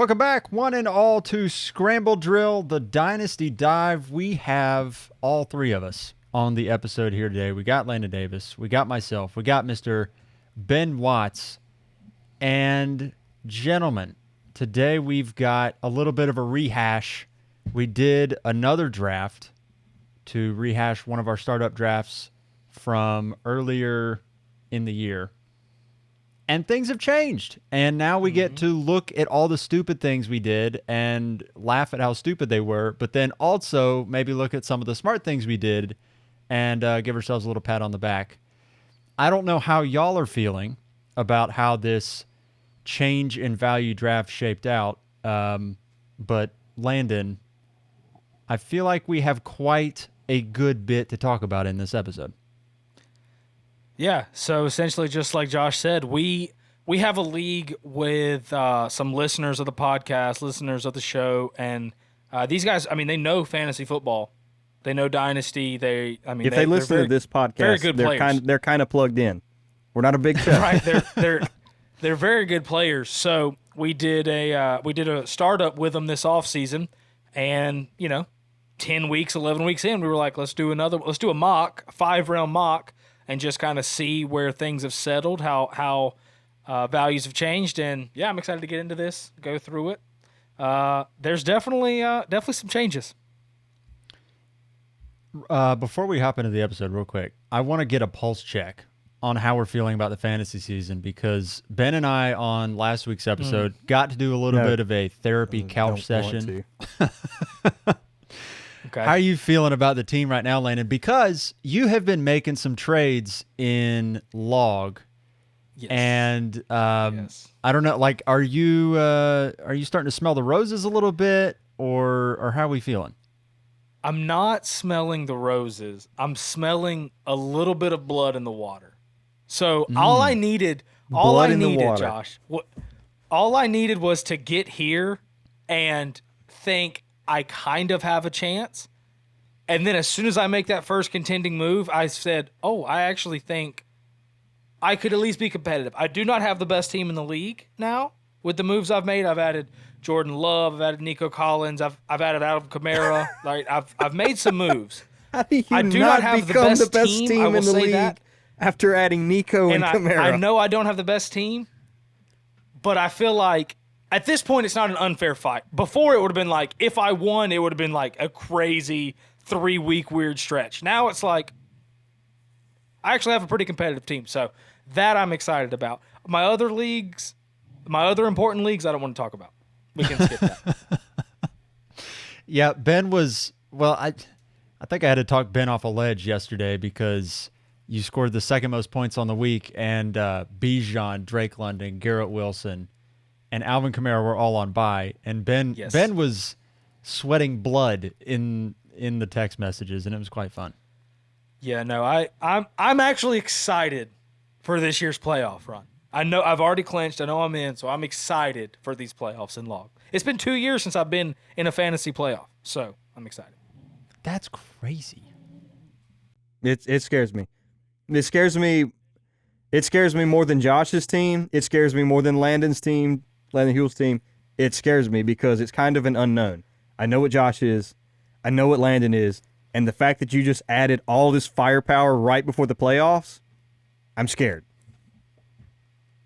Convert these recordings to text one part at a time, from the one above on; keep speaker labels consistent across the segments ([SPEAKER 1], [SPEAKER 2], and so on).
[SPEAKER 1] Welcome back, one and all, to Scramble Drill, the Dynasty Dive. We have all three of us on the episode here today. We got Landon Davis, we got myself, we got Mr. Ben Watts. And gentlemen, today we've got a little bit of a rehash. We did another draft to rehash one of our startup drafts from earlier in the year. And things have changed. And now we get to look at all the stupid things we did and laugh at how stupid they were, but then also maybe look at some of the smart things we did and give ourselves a little pat on the back. I don't know how y'all are feeling about how this change in value draft shaped out. But Landon, I feel like we have quite a good bit to talk about in this episode.
[SPEAKER 2] Yeah, so essentially just like Josh said, we have a league with some listeners of the podcast, listeners of the show, and these guys, I mean, they know fantasy football. They know Dynasty.
[SPEAKER 3] If they listen to this podcast,
[SPEAKER 2] very good players.
[SPEAKER 3] They're kind of plugged in. We're not a big show.
[SPEAKER 2] Right, they're very good players. So we did a startup with them this offseason, and 10 weeks, 11 weeks in, we were like, let's do a mock, a 5-round mock, and just kind of see where things have settled, how values have changed. And yeah, I'm excited to get into this, go through it. There's definitely some changes.
[SPEAKER 1] Before we hop into the episode real quick, I want to get a pulse check on how we're feeling about the fantasy season, because Ben and I on last week's episode got to do a little bit of a therapy couch session.
[SPEAKER 2] Okay.
[SPEAKER 1] How are you feeling about the team right now, Landon? Because you have been making some trades in log.
[SPEAKER 2] Yes.
[SPEAKER 1] And
[SPEAKER 2] Yes.
[SPEAKER 1] I don't know, like, are you starting to smell the roses a little bit, or how are we feeling?
[SPEAKER 2] I'm not smelling the roses. I'm smelling a little bit of blood in the water. So all I needed, Josh, all I needed was to get here and think I kind of have a chance. And then as soon as I make that first contending move, I said, I actually think I could at least be competitive. I do not have the best team in the league now with the moves I've made. I've added Jordan Love, I've added Nico Collins, I've added Adam Kamara. Like I've made some moves.
[SPEAKER 3] How do you
[SPEAKER 2] I do
[SPEAKER 3] not
[SPEAKER 2] have
[SPEAKER 3] become
[SPEAKER 2] the best
[SPEAKER 3] team
[SPEAKER 2] team, I will
[SPEAKER 3] in the
[SPEAKER 2] say
[SPEAKER 3] league
[SPEAKER 2] that.
[SPEAKER 3] after adding Nico and Kamara?
[SPEAKER 2] I know I don't have the best team, but I feel like at this point it's not an unfair fight. Before it would have been like, if I won, it would have been like a crazy 3-week weird stretch. Now it's like I actually have a pretty competitive team, so that I'm excited about. My other important leagues, I don't want to talk about. We can skip that.
[SPEAKER 1] Yeah, Ben was, well, I think I had to talk Ben off a ledge yesterday because you scored the second most points on the week, and Bijan, Drake London, Garrett Wilson, and Alvin Kamara were all on bye, and Ben was sweating blood in the text messages, and it was quite fun.
[SPEAKER 2] Yeah, no, I'm actually excited for this year's playoff run. I know I've already clinched. I know I'm in, so I'm excited for these playoffs in log. It's been 2 years since I've been in a fantasy playoff, so I'm excited.
[SPEAKER 1] That's crazy.
[SPEAKER 3] It scares me. It scares me. It scares me more than Josh's team. It scares me more than Landon Hewell's team. It scares me because it's kind of an unknown. I know what Josh is. I know what Landon is. And the fact that you just added all this firepower right before the playoffs, I'm scared.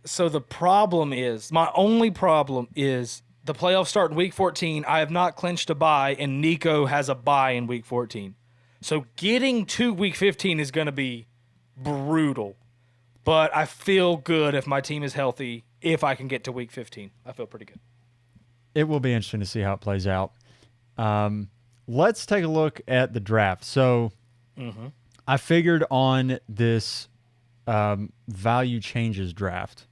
[SPEAKER 2] So my only problem is the playoffs start in week 14. I have not clinched a bye, and Nico has a bye in week 14. So getting to week 15 is going to be brutal. But I feel good if my team is healthy, if I can get to week 15. I feel pretty good.
[SPEAKER 1] It will be interesting to see how it plays out. Let's take a look at the draft. So I figured on this value changes draft,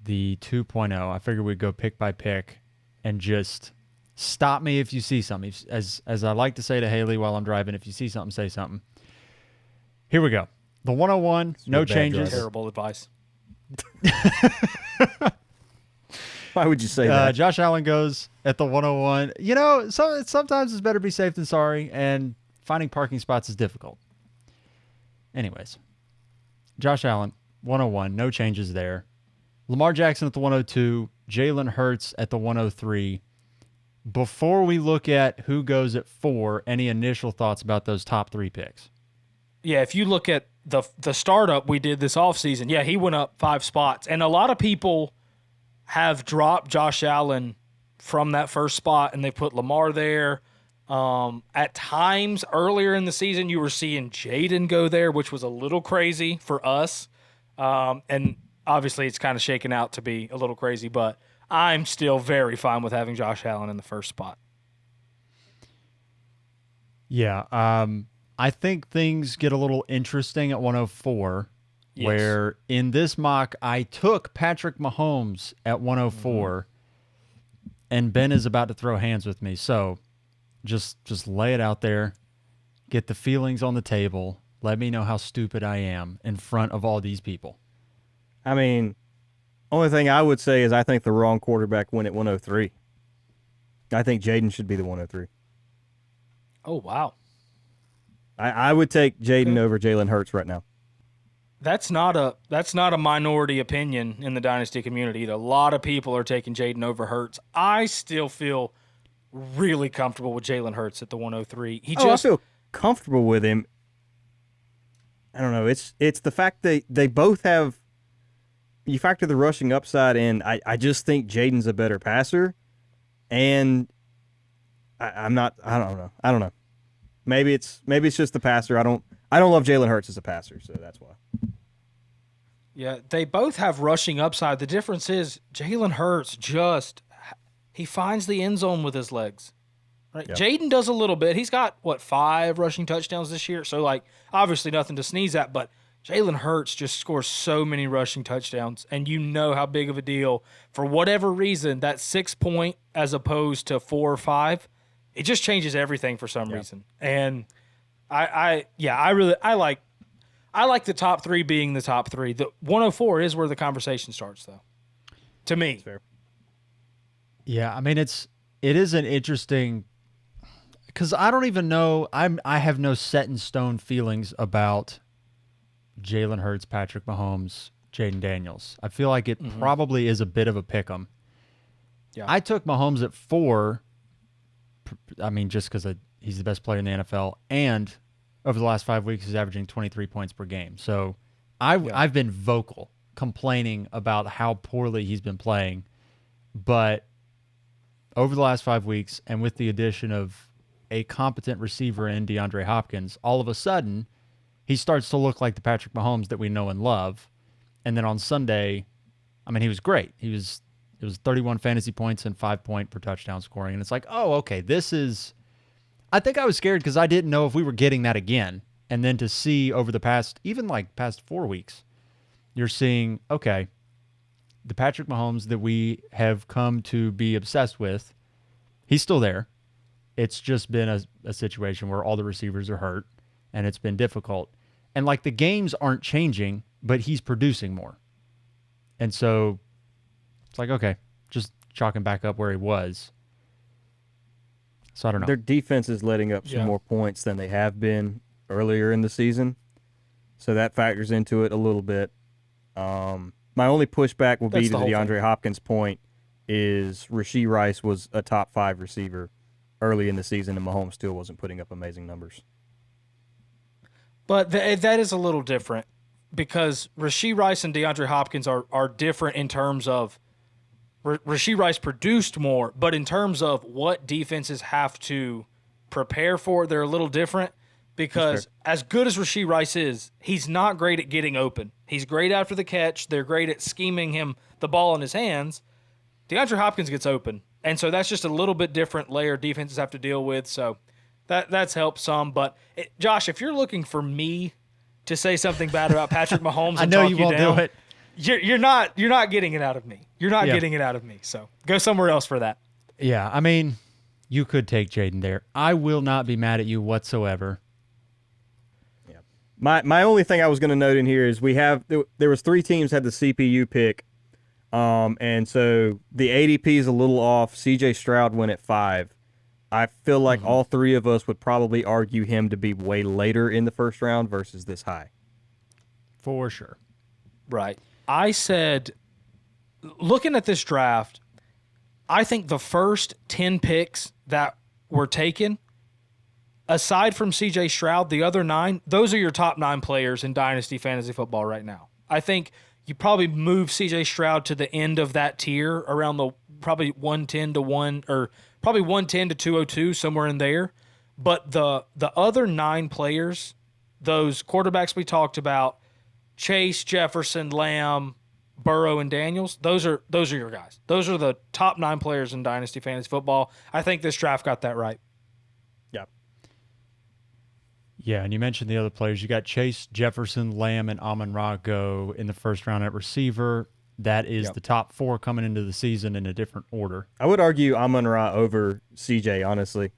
[SPEAKER 1] the 2.0, I figured we'd go pick by pick and just stop me if you see something. As I like to say to Haley while I'm driving, if you see something, say something. Here we go. The 101, no changes.
[SPEAKER 2] Terrible advice.
[SPEAKER 3] Why would you say that?
[SPEAKER 1] Josh Allen goes at the 101. Sometimes it's better be safe than sorry, and finding parking spots is difficult. Anyways, Josh Allen, 101, no changes there. Lamar Jackson at the 102, Jalen Hurts at the 103. Before we look at who goes at 4, any initial thoughts about those top 3 picks?
[SPEAKER 2] Yeah, if you look at the startup we did this offseason, yeah, he went up 5 spots. And a lot of people have dropped Josh Allen from that first spot, and they put Lamar there. At times earlier in the season, you were seeing Jaden go there, which was a little crazy for us. And obviously it's kind of shaken out to be a little crazy, but I'm still very fine with having Josh Allen in the first spot.
[SPEAKER 1] Yeah, I think things get a little interesting at 104,
[SPEAKER 2] Yes.
[SPEAKER 1] where in this mock, I took Patrick Mahomes at 104, and Ben is about to throw hands with me. So just lay it out there, get the feelings on the table, let me know how stupid I am in front of all these people.
[SPEAKER 3] I mean, only thing I would say is I think the wrong quarterback went at 103. I think Jaden should be the 103.
[SPEAKER 2] Oh, wow.
[SPEAKER 3] I would take Jaden over Jalen Hurts right now.
[SPEAKER 2] That's not a minority opinion in the Dynasty community. A lot of people are taking Jaden over Hurts. I still feel really comfortable with Jalen Hurts at the 103.
[SPEAKER 3] I feel comfortable with him. I don't know. It's the fact that they both have. You factor the rushing upside in. I just think Jaden's a better passer, and I'm not. I don't know. Maybe it's just the passer. I don't love Jalen Hurts as a passer, so that's why.
[SPEAKER 2] Yeah, they both have rushing upside. The difference is Jalen Hurts he finds the end zone with his legs. Right?
[SPEAKER 3] Yep.
[SPEAKER 2] Jaden does a little bit. He's got 5 rushing touchdowns this year. So obviously nothing to sneeze at, but Jalen Hurts just scores so many rushing touchdowns, and you know how big of a deal, for whatever reason, that 6 point as opposed to 4 or 5, it just changes everything for some reason. And I like the top 3 being the top 3. The 104 is where the conversation starts, though. To me.
[SPEAKER 3] That's fair.
[SPEAKER 1] Yeah, I mean it is an interesting, because I don't even know. I have no set in stone feelings about Jalen Hurts, Patrick Mahomes, Jaden Daniels. I feel like it probably is a bit of a pick 'em.
[SPEAKER 2] Yeah.
[SPEAKER 1] I took Mahomes at 4. I mean, just because he's the best player in the NFL, and over the last 5 weeks, he's averaging 23 points per game. So I've been vocal, complaining about how poorly he's been playing. But over the last 5 weeks, and with the addition of a competent receiver in DeAndre Hopkins, all of a sudden, he starts to look like the Patrick Mahomes that we know and love. And then on Sunday, I mean, he was great. It was 31 fantasy points and 5 point per touchdown scoring. And it's like, oh, okay, this is... I think I was scared because I didn't know if we were getting that again. And then to see over the past 4 weeks, you're seeing, okay, the Patrick Mahomes that we have come to be obsessed with, he's still there. It's just been a situation where all the receivers are hurt, and it's been difficult. And like the games aren't changing, but he's producing more. And so it's like, okay, just chalking back up where he was. So I don't know.
[SPEAKER 3] Their defense is letting up some more points than they have been earlier in the season. So that factors into it a little bit. My only pushback will be to the DeAndre Hopkins point is Rashee Rice was a top 5 receiver early in the season, and Mahomes still wasn't putting up amazing numbers.
[SPEAKER 2] But that is a little different, because Rashee Rice and DeAndre Hopkins are different in terms of Rashee Rice produced more, but in terms of what defenses have to prepare for, they're a little different, because as good as Rashee Rice is, he's not great at getting open. He's great after the catch. They're great at scheming him the ball in his hands. DeAndre Hopkins gets open, and so that's just a little bit different layer defenses have to deal with, so that's helped some. But, Josh, if you're looking for me to say something bad about Patrick Mahomes,
[SPEAKER 1] I know
[SPEAKER 2] and
[SPEAKER 1] you
[SPEAKER 2] talk
[SPEAKER 1] won't
[SPEAKER 2] down,
[SPEAKER 1] do it.
[SPEAKER 2] You're not getting it out of me. You're not getting it out of me. So go somewhere else for that.
[SPEAKER 1] Yeah, I mean, you could take Jaden there. I will not be mad at you whatsoever.
[SPEAKER 3] Yeah. My only thing I was going to note in here is there was 3 teams had the CPU pick, and so the ADP is a little off. CJ Stroud went at 5. I feel like all 3 of us would probably argue him to be way later in the first round versus this high.
[SPEAKER 1] For sure.
[SPEAKER 2] Right. I said looking at this draft, I think the first 10 picks that were taken, aside from C.J. Stroud, the other 9, those are your top 9 players in Dynasty Fantasy Football right now. I think you probably move C.J. Stroud to the end of that tier around the probably 110 to 1 or probably 110 to 202, somewhere in there. But the other 9 players, those quarterbacks we talked about, Chase, Jefferson, Lamb, Burrow, and Daniels, those are your guys. Those are the top 9 players in Dynasty Fantasy Football. I think this draft got that right.
[SPEAKER 3] Yeah.
[SPEAKER 1] Yeah, and you mentioned the other players. You got Chase, Jefferson, Lamb, and Amon-Ra go in the first round at receiver. That is the top 4 coming into the season in a different order.
[SPEAKER 3] I would argue Amon-Ra over CJ, honestly.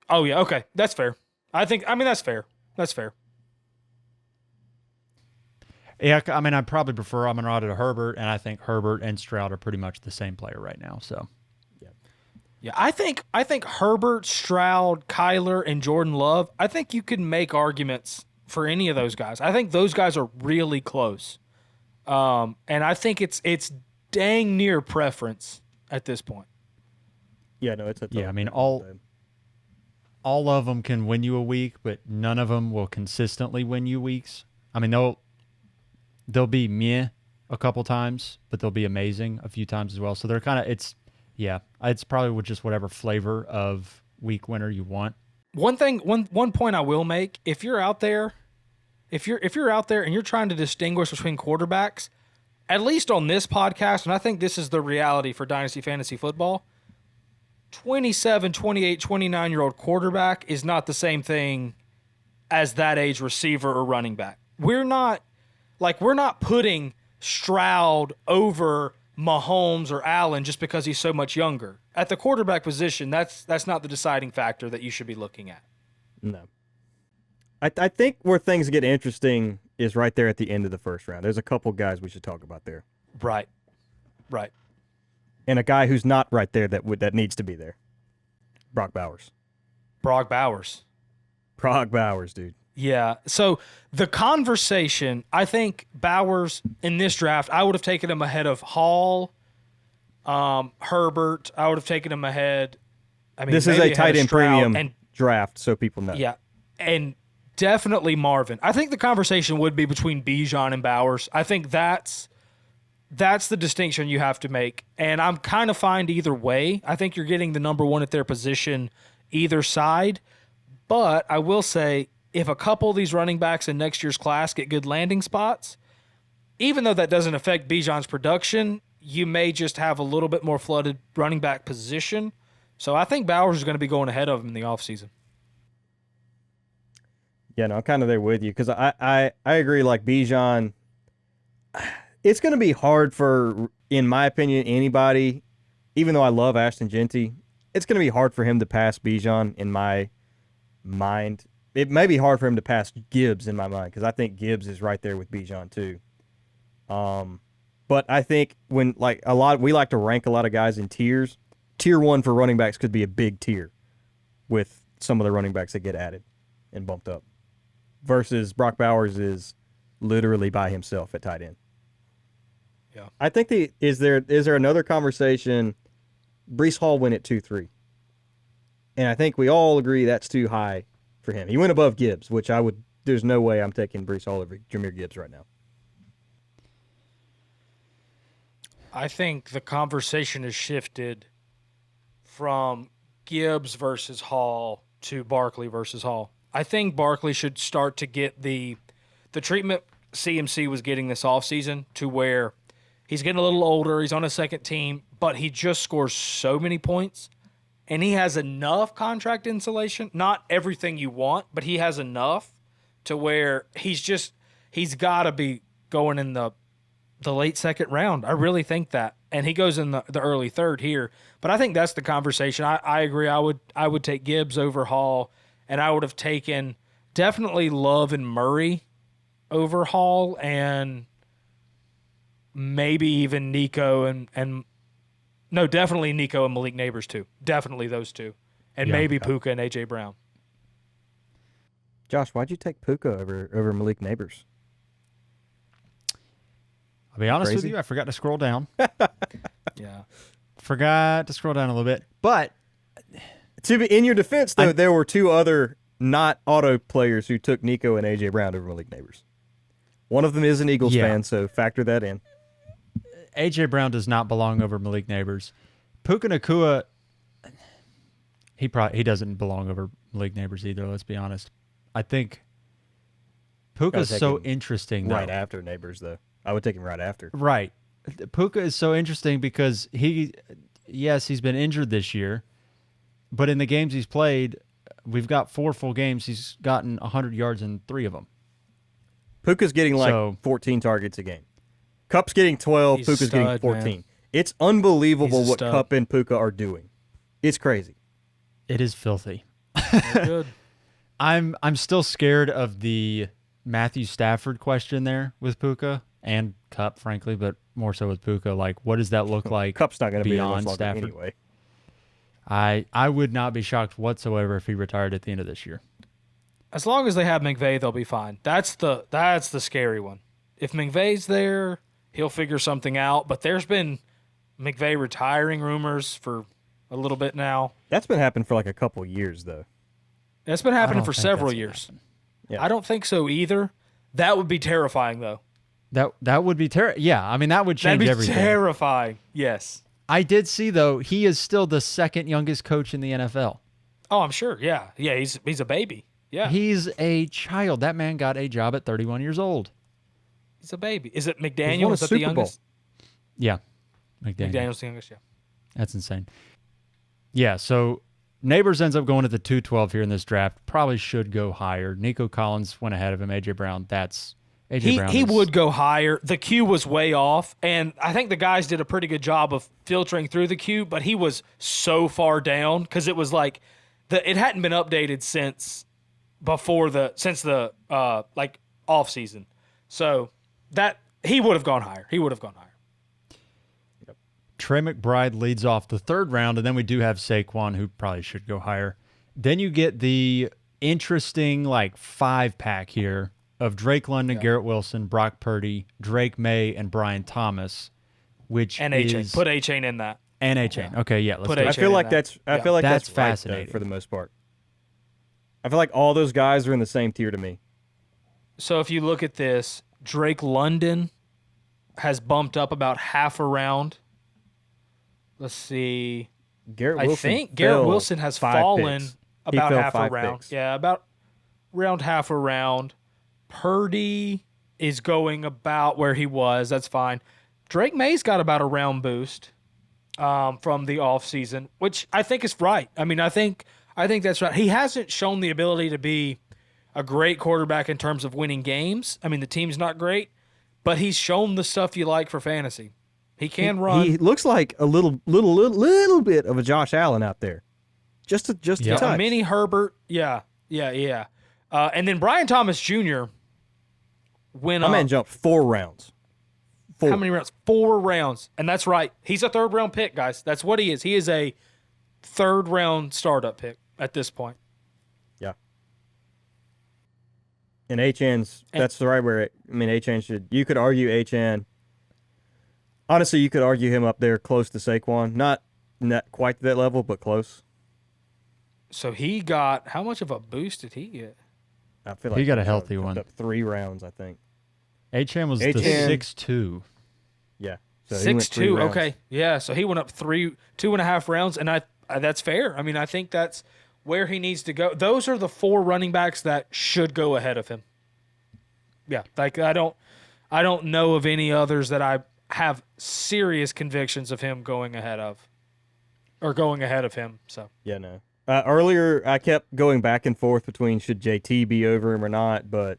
[SPEAKER 2] Oh, yeah, okay. That's fair. That's fair. That's fair.
[SPEAKER 1] Yeah, I mean, I probably prefer Amon-Ra to Herbert, and I think Herbert and Stroud are pretty much the same player right now. So,
[SPEAKER 2] yeah, I think Herbert, Stroud, Kyler, and Jordan Love, I think you could make arguments for any of those guys. I think those guys are really close. And I think it's dang near preference at this point.
[SPEAKER 3] Yeah, no, it's a total
[SPEAKER 1] I mean, all of them can win you a week, but none of them will consistently win you weeks. I mean, they'll be meh a couple times, but they'll be amazing a few times as well. So they're kind of it's probably with just whatever flavor of week winner you want.
[SPEAKER 2] One point I will make: if you're out there and you're trying to distinguish between quarterbacks, at least on this podcast, and I think this is the reality for Dynasty Fantasy Football, 27, 28, 29-year-old quarterback is not the same thing as that age receiver or running back. We're not putting Stroud over Mahomes or Allen just because he's so much younger. At the quarterback position, that's not the deciding factor that you should be looking at.
[SPEAKER 3] No. I think where things get interesting is right there at the end of the first round. There's a couple guys we should talk about there.
[SPEAKER 2] Right.
[SPEAKER 3] And a guy who's not right there that needs to be there. Brock Bowers.
[SPEAKER 2] Brock Bowers,
[SPEAKER 3] dude.
[SPEAKER 2] Yeah. So the conversation, I think Bowers in this draft, I would have taken him ahead of Hall, Herbert. I would have taken him ahead. I mean,
[SPEAKER 3] this is a tight end premium
[SPEAKER 2] and,
[SPEAKER 3] draft, so people know.
[SPEAKER 2] Yeah. And definitely Marvin. I think the conversation would be between Bijan and Bowers. I think that's the distinction you have to make. And I'm kind of fine either way. I think you're getting the number 1 at their position either side. But I will say, if a couple of these running backs in next year's class get good landing spots, even though that doesn't affect Bijan's production, you may just have a little bit more flooded running back position. So I think Bowers is going to be going ahead of him in the offseason.
[SPEAKER 3] Yeah, no, I'm kind of there with you because I agree. Like Bijan, it's going to be hard for, in my opinion, anybody, even though I love Ashton Genty, it's going to be hard for him to pass Bijan in my mind. It may be hard for him to pass Gibbs in my mind because I think Gibbs is right there with Bijan too. But I think when we like to rank a lot of guys in tiers. Tier 1 for running backs could be a big tier with some of the running backs that get added and bumped up. Versus Brock Bowers is literally by himself at tight end.
[SPEAKER 2] Yeah.
[SPEAKER 3] I think is there another conversation? Breece Hall went at 2-3. And I think we all agree that's too high for him. He went above Gibbs, which there's no way I'm taking Breece Hall over Jahmyr Gibbs right now.
[SPEAKER 2] I think the conversation has shifted from Gibbs versus Hall to Barkley versus Hall. I think Barkley should start to get the treatment CMC was getting this offseason, to where he's getting a little older, he's on a second team, but he just scores so many points. And he has enough contract insulation, not everything you want, but he has enough to where he's got to be going in the late second round. I really think that. And he goes in the early third here. But I think that's the conversation. I agree. I would take Gibbs over Hall, and I would have taken definitely Love and Murray over Hall, and maybe even Nico and no, definitely Nico and Malik Neighbors too. Definitely those two. And maybe Puka and A.J. Brown.
[SPEAKER 3] Josh, why'd you take Puka over Malik Neighbors?
[SPEAKER 1] I'll be honest with
[SPEAKER 3] Crazy.
[SPEAKER 1] you, I forgot to scroll down.
[SPEAKER 2] Yeah.
[SPEAKER 1] Forgot to scroll down a little bit. But
[SPEAKER 3] To be in your defense, though, there were two other not auto players who took Nico and AJ Brown over Malik Neighbors. One of them is an Eagles fan, so factor that in.
[SPEAKER 1] AJ Brown does not belong over Malik Neighbors. Puka Nacua, he doesn't belong over Malik Neighbors either, let's be honest. I think Puka's so interesting, though.
[SPEAKER 3] Right after Neighbors, though. I would take him right after.
[SPEAKER 1] Right. Puka is so interesting because he's been injured this year, but in the games he's played, we've got 4 full games. He's gotten 100 yards in 3 of them.
[SPEAKER 3] Puka's getting like 14 targets a game. Cup's getting 12, Puka's getting 14. Man. It's unbelievable what Cup and Puka are doing. It's crazy.
[SPEAKER 1] It is filthy.
[SPEAKER 2] Good.
[SPEAKER 1] I'm still scared of the Matthew Stafford question there with Puka and Cup, frankly, but more so with Puka. Like, what does that look like?
[SPEAKER 3] Cup's not going to be
[SPEAKER 1] beyond Stafford
[SPEAKER 3] anyway.
[SPEAKER 1] I would not be shocked whatsoever if he retired at the end of this year.
[SPEAKER 2] As long as they have McVay, they'll be fine. That's the scary one. If McVay's there, he'll figure something out. But there's been McVay retiring rumors for a little bit now.
[SPEAKER 3] That's been happening for like a couple years, though.
[SPEAKER 2] That's been happening for several years.
[SPEAKER 3] Yeah.
[SPEAKER 2] I don't think so either. That would be terrifying, though.
[SPEAKER 1] That would be terrible. Yeah, I mean, that would change everything.
[SPEAKER 2] That'd be terrifying, yes.
[SPEAKER 1] I did see, though, he is still the second youngest coach in the NFL.
[SPEAKER 2] Oh, I'm sure, yeah. Yeah, he's a baby. Yeah.
[SPEAKER 1] He's a child. That man got a job at 31 years old.
[SPEAKER 2] He's a baby. Is it McDaniel? Is that the youngest?
[SPEAKER 1] Yeah.
[SPEAKER 2] McDaniel's the youngest, yeah.
[SPEAKER 1] That's insane. Yeah, so Neighbors ends up going at the 212 here in this draft. Probably should go higher. Nico Collins went ahead of him. A.J. Brown,
[SPEAKER 2] He would go higher. The queue was way off, and I think the guys did a pretty good job of filtering through the queue, but he was so far down because it was like it hadn't been updated since the off season. So that he would have gone higher.
[SPEAKER 1] Yep. Trey McBride leads off the 3rd round, and then we do have Saquon, who probably should go higher. Then you get the interesting 5-pack here of Drake London, Garrett Wilson, Brock Purdy, Drake May, and Brian Thomas,
[SPEAKER 2] and A-Chain. Put A-Chain in that.
[SPEAKER 1] And A-Chain. Okay, yeah. Let's
[SPEAKER 3] I feel like that's
[SPEAKER 1] fascinating
[SPEAKER 3] right, for the most part. I feel like all those guys are in the same tier to me.
[SPEAKER 2] So if you look at this, Drake London has bumped up about half a round. Let's see.
[SPEAKER 3] Garrett
[SPEAKER 2] Wilson has fallen about half a round.
[SPEAKER 3] Picks.
[SPEAKER 2] Yeah, about round half a round. Purdy is going about where he was. That's fine. Drake May's got about a round boost from the offseason, which I think is right. I mean, I think that's right. He hasn't shown the ability to be a great quarterback in terms of winning games. I mean, the team's not great, but he's shown the stuff you like for fantasy. He can run.
[SPEAKER 3] He looks like a little bit of a Josh Allen out there. Just a touch.
[SPEAKER 2] A mini Herbert. Yeah. And then Brian Thomas Jr. went up.
[SPEAKER 3] My man jumped 4 rounds. 4.
[SPEAKER 2] How many rounds? 4 rounds. And that's right. He's a 3rd-round pick, guys. That's what he is. He is a 3rd-round startup pick at this point.
[SPEAKER 3] Yeah. And Achan's, that's the right where Achan should. You could argue Achan. Honestly, you could argue him up there close to Saquon. Not quite to that level, but close.
[SPEAKER 2] So he got, how much of a boost did he get?
[SPEAKER 3] I feel like
[SPEAKER 1] he got a healthy one.
[SPEAKER 3] Up 3 rounds, I think.
[SPEAKER 1] Achan was the 6'2".
[SPEAKER 3] Yeah. So
[SPEAKER 2] 6'2", okay. Yeah, so he went up 2.5 rounds, and that's fair. I mean, I think that's where he needs to go. Those are the 4 running backs that should go ahead of him. Yeah, I don't know of any others that I have serious convictions of him going ahead of him. So
[SPEAKER 3] yeah, no. Earlier, I kept going back and forth between should JT be over him or not, but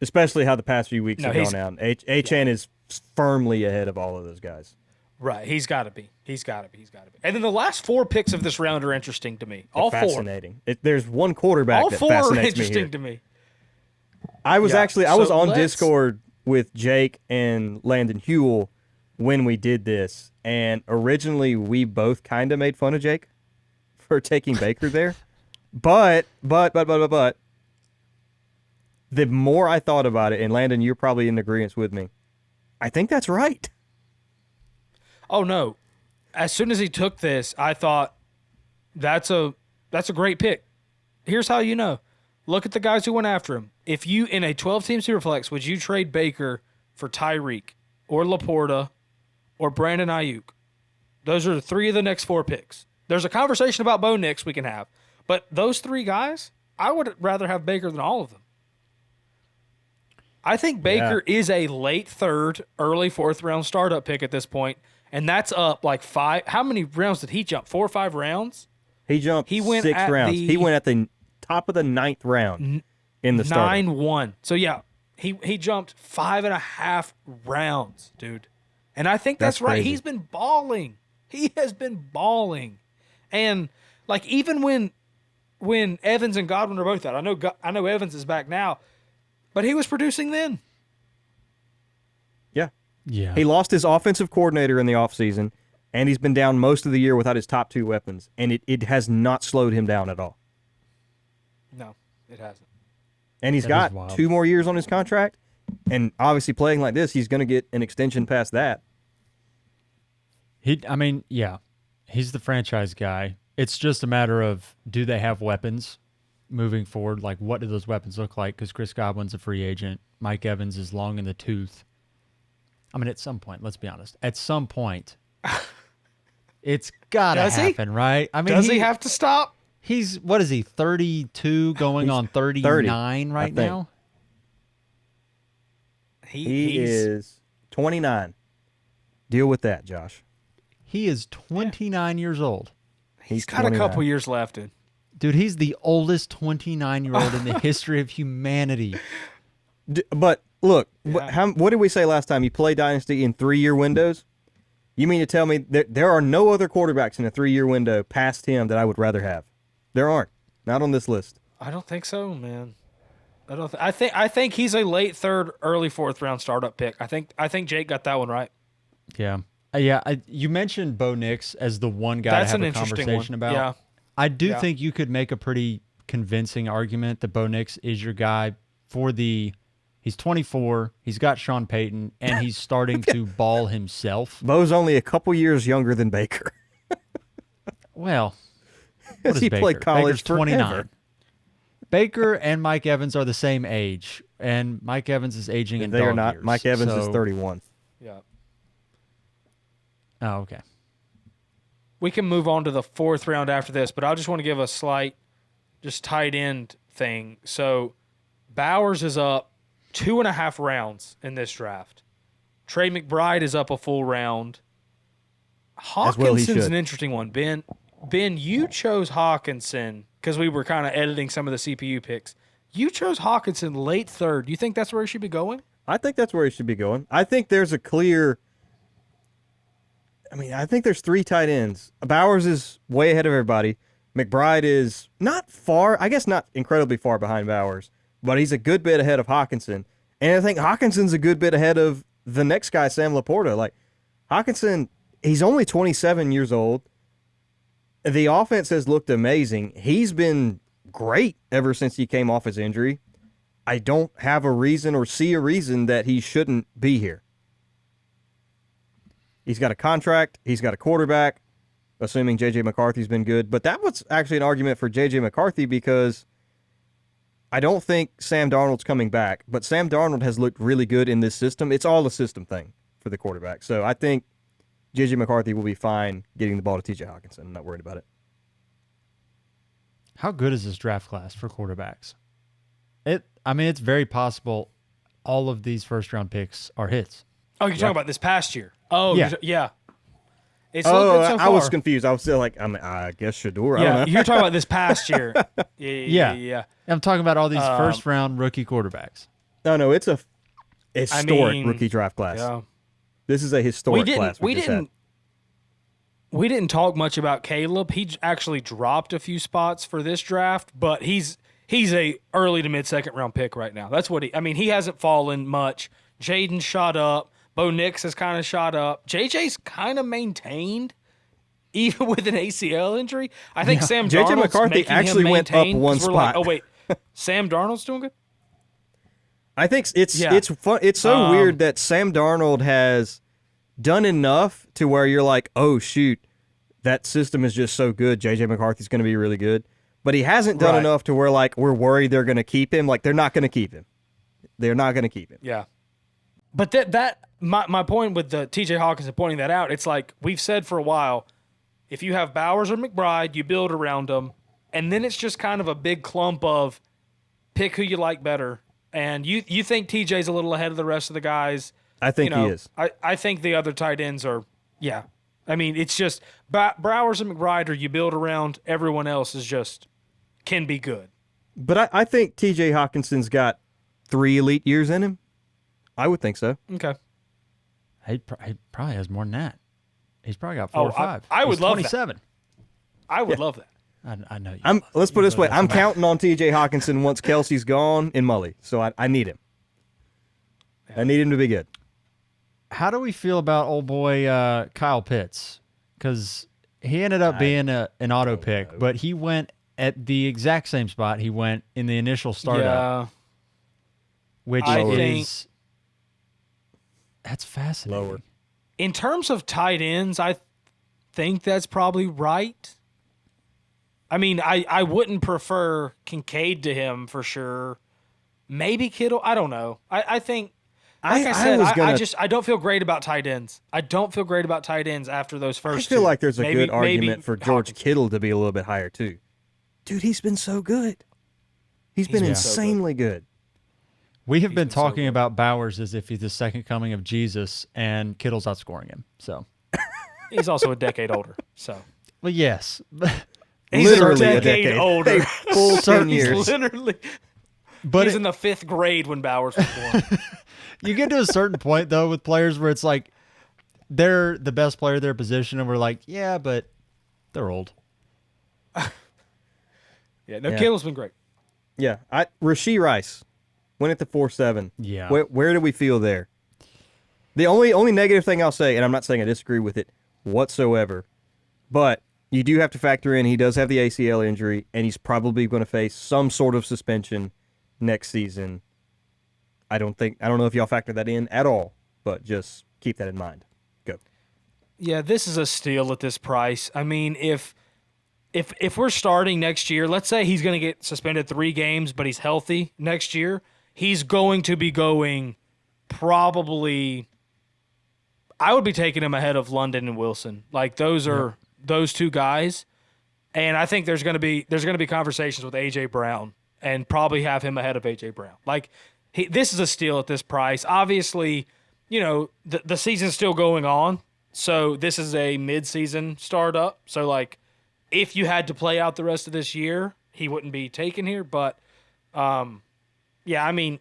[SPEAKER 3] especially how the past few weeks have gone out. Achan is firmly ahead of all of those guys.
[SPEAKER 2] Right, he's got to be. And then the last 4 picks of this round are interesting to me. All 4.
[SPEAKER 3] Fascinating. There's one quarterback that fascinates me.
[SPEAKER 2] All 4 are interesting to me.
[SPEAKER 3] I was on Discord with Jake and Landon Hewell when we did this, and originally we both kind of made fun of Jake for taking Baker there. But the more I thought about it, and Landon, you're probably in agreement with me, I think that's right.
[SPEAKER 2] Oh no! As soon as he took this, I thought that's a great pick. Here's how you know: look at the guys who went after him. If you in a 12-team superflex, would you trade Baker for Tyreek or Laporta or Brandon Ayuk? Those are 3 of the next 4 picks. There's a conversation about Bo Nix we can have, but those 3 guys, I would rather have Baker than all of them. I think Baker is a late 3rd, early 4th round startup pick at this point, and that's up like 5. How many rounds did he jump? 4 or 5 rounds?
[SPEAKER 3] He jumped 6 rounds. He went at the top of the 9th round in the startup.
[SPEAKER 2] 9-1. So yeah, he jumped 5.5 rounds, dude. And I think that's right.
[SPEAKER 3] crazy.
[SPEAKER 2] He's been balling. He has been balling. And like even when Evans and Godwin are both out, I know Evans is back now, but he was producing then.
[SPEAKER 3] Yeah.
[SPEAKER 1] Yeah.
[SPEAKER 3] He lost his offensive coordinator in the offseason, and he's been down most of the year without his top 2 weapons, and it has not slowed him down at all.
[SPEAKER 2] No, it hasn't.
[SPEAKER 3] And he's
[SPEAKER 1] That is
[SPEAKER 3] got
[SPEAKER 1] wild.
[SPEAKER 3] 2 more years on his contract, and obviously playing like this, he's going to get an extension past that.
[SPEAKER 1] He's the franchise guy. It's just a matter of, do they have weapons moving forward? Like, what do those weapons look like? Because Chris Godwin's a free agent. Mike Evans is long in the tooth. I mean, at some point, let's be honest. At some point, it's got to happen, right? I mean,
[SPEAKER 2] Does he have to stop?
[SPEAKER 1] He's, what is he, 32 going on 39 right now?
[SPEAKER 3] He is 29. Deal with that, Josh.
[SPEAKER 1] He is 29 years old.
[SPEAKER 2] He's got
[SPEAKER 3] 29.
[SPEAKER 2] a couple years left.
[SPEAKER 1] Dude, he's the oldest 29-year-old in the history of humanity.
[SPEAKER 3] But look,
[SPEAKER 2] Yeah.
[SPEAKER 3] what did we say last time? You play Dynasty in 3-year windows? You mean to tell me that there are no other quarterbacks in a 3-year window past him that I would rather have? There aren't. Not on this list.
[SPEAKER 2] I don't think so, man. I think he's a late 3rd, early 4th round startup pick. I think Jake got that one right.
[SPEAKER 1] Yeah. You mentioned Bo Nix as the one guy
[SPEAKER 2] That's
[SPEAKER 1] to have
[SPEAKER 2] an
[SPEAKER 1] a
[SPEAKER 2] interesting
[SPEAKER 1] conversation
[SPEAKER 2] one.
[SPEAKER 1] about.
[SPEAKER 2] Yeah.
[SPEAKER 1] I do think you could make a pretty convincing argument that Bo Nix is your guy for the – he's 24, he's got Sean Payton, and he's starting to ball himself.
[SPEAKER 3] Bo's only a couple years younger than Baker.
[SPEAKER 1] Well, what is
[SPEAKER 3] he
[SPEAKER 1] Baker?
[SPEAKER 3] played college
[SPEAKER 1] Baker's 29.
[SPEAKER 3] forever.
[SPEAKER 1] Baker and Mike Evans are the same age, and Mike Evans is aging in
[SPEAKER 3] They are
[SPEAKER 1] dog
[SPEAKER 3] not.
[SPEAKER 1] years,
[SPEAKER 3] Mike Evans is
[SPEAKER 1] so-
[SPEAKER 3] 31.
[SPEAKER 2] Yeah.
[SPEAKER 1] Oh, okay.
[SPEAKER 2] We can move on to the 4th round after this, but I just want to give a slight just tight end thing. So Bowers is up 2.5 rounds in this draft. Trey McBride is up a full round.
[SPEAKER 3] As well he
[SPEAKER 2] Hawkinson's
[SPEAKER 3] should.
[SPEAKER 2] an interesting one. Ben, you chose Hawkinson because we were kind of editing some of the CPU picks. You chose Hawkinson late 3rd. Do you think that's where he should be going?
[SPEAKER 3] I think that's where he should be going. I think there's a clear – I think there's 3 tight ends. Bowers is way ahead of everybody. McBride is not far – I guess not incredibly far behind Bowers, but he's a good bit ahead of Hawkinson. And I think Hawkinson's a good bit ahead of the next guy, Sam Laporta. Like, Hawkinson, he's only 27 years old. The offense has looked amazing. He's been great ever since he came off his injury. I don't have a reason or see a reason that he shouldn't be here. He's got a contract. He's got a quarterback, assuming J.J. McCarthy's been good. But that was actually an argument for J.J. McCarthy because I don't think Sam Darnold's coming back. But Sam Darnold has looked really good in this system. It's all a system thing for the quarterback. So I think J.J. McCarthy will be fine getting the ball to T.J. Hawkinson. I'm not worried about it.
[SPEAKER 1] How good is this draft class for quarterbacks? It's very possible all of these first-round picks are hits.
[SPEAKER 2] Oh, you're talking about this past year. Oh,
[SPEAKER 1] Yeah.
[SPEAKER 2] yeah. It's looked good so far.
[SPEAKER 3] I was confused. I was still like, I guess Shador. I
[SPEAKER 2] Yeah,
[SPEAKER 3] don't know.
[SPEAKER 2] you're talking about this past year. Yeah.
[SPEAKER 1] I'm talking about all these first-round rookie quarterbacks.
[SPEAKER 3] No, it's a historic
[SPEAKER 2] mean,
[SPEAKER 3] rookie draft class.
[SPEAKER 2] Yeah.
[SPEAKER 3] This is a historic class.
[SPEAKER 2] We didn't talk much about Caleb. He actually dropped a few spots for this draft, but he's a early to mid 2nd round pick right now. That's what he hasn't fallen much. Jaden shot up. Bo Nix has kind of shot up. JJ's kind of maintained, even with an ACL injury. I think Sam
[SPEAKER 3] JJ
[SPEAKER 2] Darnold's
[SPEAKER 3] McCarthy
[SPEAKER 2] making
[SPEAKER 3] actually
[SPEAKER 2] him
[SPEAKER 3] went up
[SPEAKER 2] maintain,
[SPEAKER 3] one
[SPEAKER 2] 'cause we're like,
[SPEAKER 3] spot.
[SPEAKER 2] oh wait, Sam Darnold's doing good.
[SPEAKER 3] I think it's
[SPEAKER 2] Yeah.
[SPEAKER 3] it's fun. It's so weird that Sam Darnold has done enough to where you're like, oh shoot, that system is just so good. JJ McCarthy's going to be really good, but he hasn't done
[SPEAKER 2] Right.
[SPEAKER 3] enough to where like we're worried they're going to keep him. Like they're not going to keep him. They're not going to keep him.
[SPEAKER 2] Yeah. But my point with the TJ Hawkinson pointing that out, it's like we've said for a while, if you have Bowers or McBride, you build around them, and then it's just kind of a big clump of pick who you like better. And you think TJ's a little ahead of the rest of the guys.
[SPEAKER 3] I think he is.
[SPEAKER 2] I think the other tight ends are, yeah. I mean, it's just Bowers and McBride, or you build around everyone else is just can be good.
[SPEAKER 3] But I think TJ Hawkinson's got 3 elite years in him. I would think so.
[SPEAKER 2] Okay.
[SPEAKER 1] He probably has more than that. He's probably got 4 or 5.
[SPEAKER 2] I would
[SPEAKER 1] He's
[SPEAKER 2] love that.
[SPEAKER 1] 27.
[SPEAKER 2] I would love that.
[SPEAKER 1] I know you.
[SPEAKER 3] Let's put it this way. I'm counting on TJ Hawkinson once Kelsey's gone and Mully. So I need him. I need him to be good.
[SPEAKER 1] How do we feel about old boy Kyle Pitts? Because he ended up being an auto pick, but he went at the exact same spot he went in the initial startup,
[SPEAKER 2] Yeah.
[SPEAKER 1] which
[SPEAKER 2] I
[SPEAKER 1] is that's fascinating.
[SPEAKER 3] Lower.
[SPEAKER 2] In terms of tight ends, I think that's probably right. I mean, I wouldn't prefer Kincaid to him for sure. Maybe Kittle. I don't know. I think, like I said, I don't feel great about tight ends. I don't feel great about tight ends after those first
[SPEAKER 3] I feel
[SPEAKER 2] two.
[SPEAKER 3] like there's a
[SPEAKER 2] Maybe-
[SPEAKER 3] good argument
[SPEAKER 2] maybe
[SPEAKER 3] for George
[SPEAKER 2] Hawkins.
[SPEAKER 3] Kittle to be a little bit higher too. Dude, he's been so good. He's been
[SPEAKER 2] been so
[SPEAKER 3] insanely good.
[SPEAKER 1] We have been
[SPEAKER 2] been so
[SPEAKER 1] talking
[SPEAKER 2] good.
[SPEAKER 1] about Bowers as if he's the second coming of Jesus, and Kittle's outscoring him. So,
[SPEAKER 2] He's also a decade older. So
[SPEAKER 1] well, yes,
[SPEAKER 2] he's
[SPEAKER 3] Literally
[SPEAKER 2] a
[SPEAKER 3] a
[SPEAKER 2] decade
[SPEAKER 3] decade.
[SPEAKER 2] older.
[SPEAKER 3] A full 10
[SPEAKER 2] He's
[SPEAKER 3] years.
[SPEAKER 2] literally.
[SPEAKER 1] but
[SPEAKER 2] He's in the 5th grade when Bowers was born.
[SPEAKER 1] you get to a certain point though with players where it's like they're the best player of their position, and we're like, yeah, but they're old.
[SPEAKER 2] Yeah, no,
[SPEAKER 3] Yeah.
[SPEAKER 2] Kittle's been great.
[SPEAKER 3] Yeah, Rashee Rice went at the 4.7.
[SPEAKER 1] Yeah.
[SPEAKER 3] Where do we feel there? The only negative thing I'll say, and I'm not saying I disagree with it whatsoever, but you do have to factor in he does have the ACL injury, and he's probably going to face some sort of suspension next season. I don't know if y'all factor that in at all, but just keep that in mind. Go.
[SPEAKER 2] Yeah, this is a steal at this price. I mean, if we're starting next year, let's say he's going to get suspended 3 games, but he's healthy next year, he's going to be going probably. I would be taking him ahead of London and Wilson. Like those are those 2 guys, and I think there's going to be conversations with AJ Brown, and probably have him ahead of AJ Brown. Like this is a steal at this price. Obviously, the season's still going on, so this is a mid-season startup. So like, if you had to play out the rest of this year, he wouldn't be taken here. But, yeah, I mean,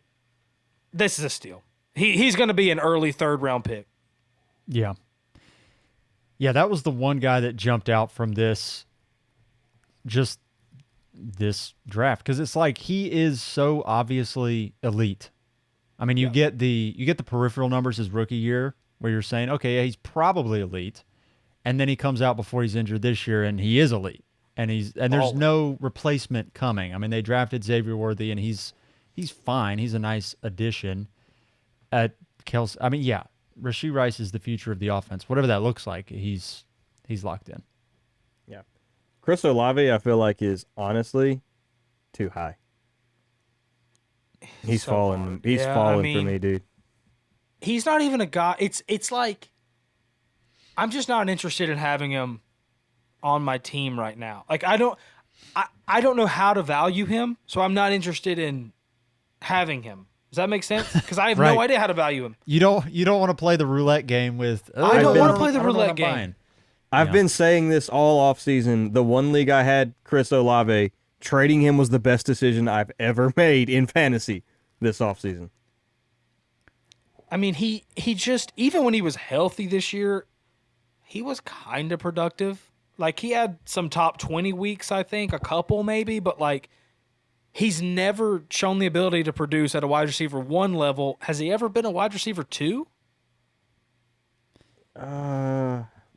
[SPEAKER 2] this is a steal. He's going to be an early 3rd-round pick.
[SPEAKER 1] Yeah. Yeah, that was the one guy that jumped out from this draft, because it's like he is so obviously elite. I mean, you get the peripheral numbers his rookie year where you're saying, okay, yeah, he's probably elite, and then he comes out before he's injured this year and he is elite, and there's no replacement coming. I mean, they drafted Xavier Worthy, and he's fine. He's a nice addition. At Kelsey, I mean, yeah, Rashee Rice is the future of the offense. Whatever that looks like, he's locked in.
[SPEAKER 3] Yeah. Chris Olave, I feel like, is honestly too high. He's
[SPEAKER 2] So
[SPEAKER 3] falling.
[SPEAKER 2] hard.
[SPEAKER 3] He's
[SPEAKER 2] Yeah,
[SPEAKER 3] falling
[SPEAKER 2] I mean,
[SPEAKER 3] for me, dude.
[SPEAKER 2] He's not even a guy. It's like I'm just not interested in having him on my team right now. Like I don't know how to value him, so I'm not interested in having him. Does that make sense? Because I have
[SPEAKER 1] Right.
[SPEAKER 2] no idea how to value him.
[SPEAKER 1] You don't want to play the roulette game with.
[SPEAKER 2] I don't
[SPEAKER 3] wanna
[SPEAKER 2] play the
[SPEAKER 1] I don't know what
[SPEAKER 2] roulette
[SPEAKER 1] I'm
[SPEAKER 2] game.
[SPEAKER 1] buying.
[SPEAKER 3] I've
[SPEAKER 1] Yeah.
[SPEAKER 3] been saying this all off season. The one league I had Chris Olave, trading him was the best decision I've ever made in fantasy this offseason.
[SPEAKER 2] I mean, he just, even when he was healthy this year, he was kind of productive. Like he had some top 20 weeks, I think, a couple maybe, but like he's never shown the ability to produce at a wide receiver 1 level. Has he ever been a wide receiver 2?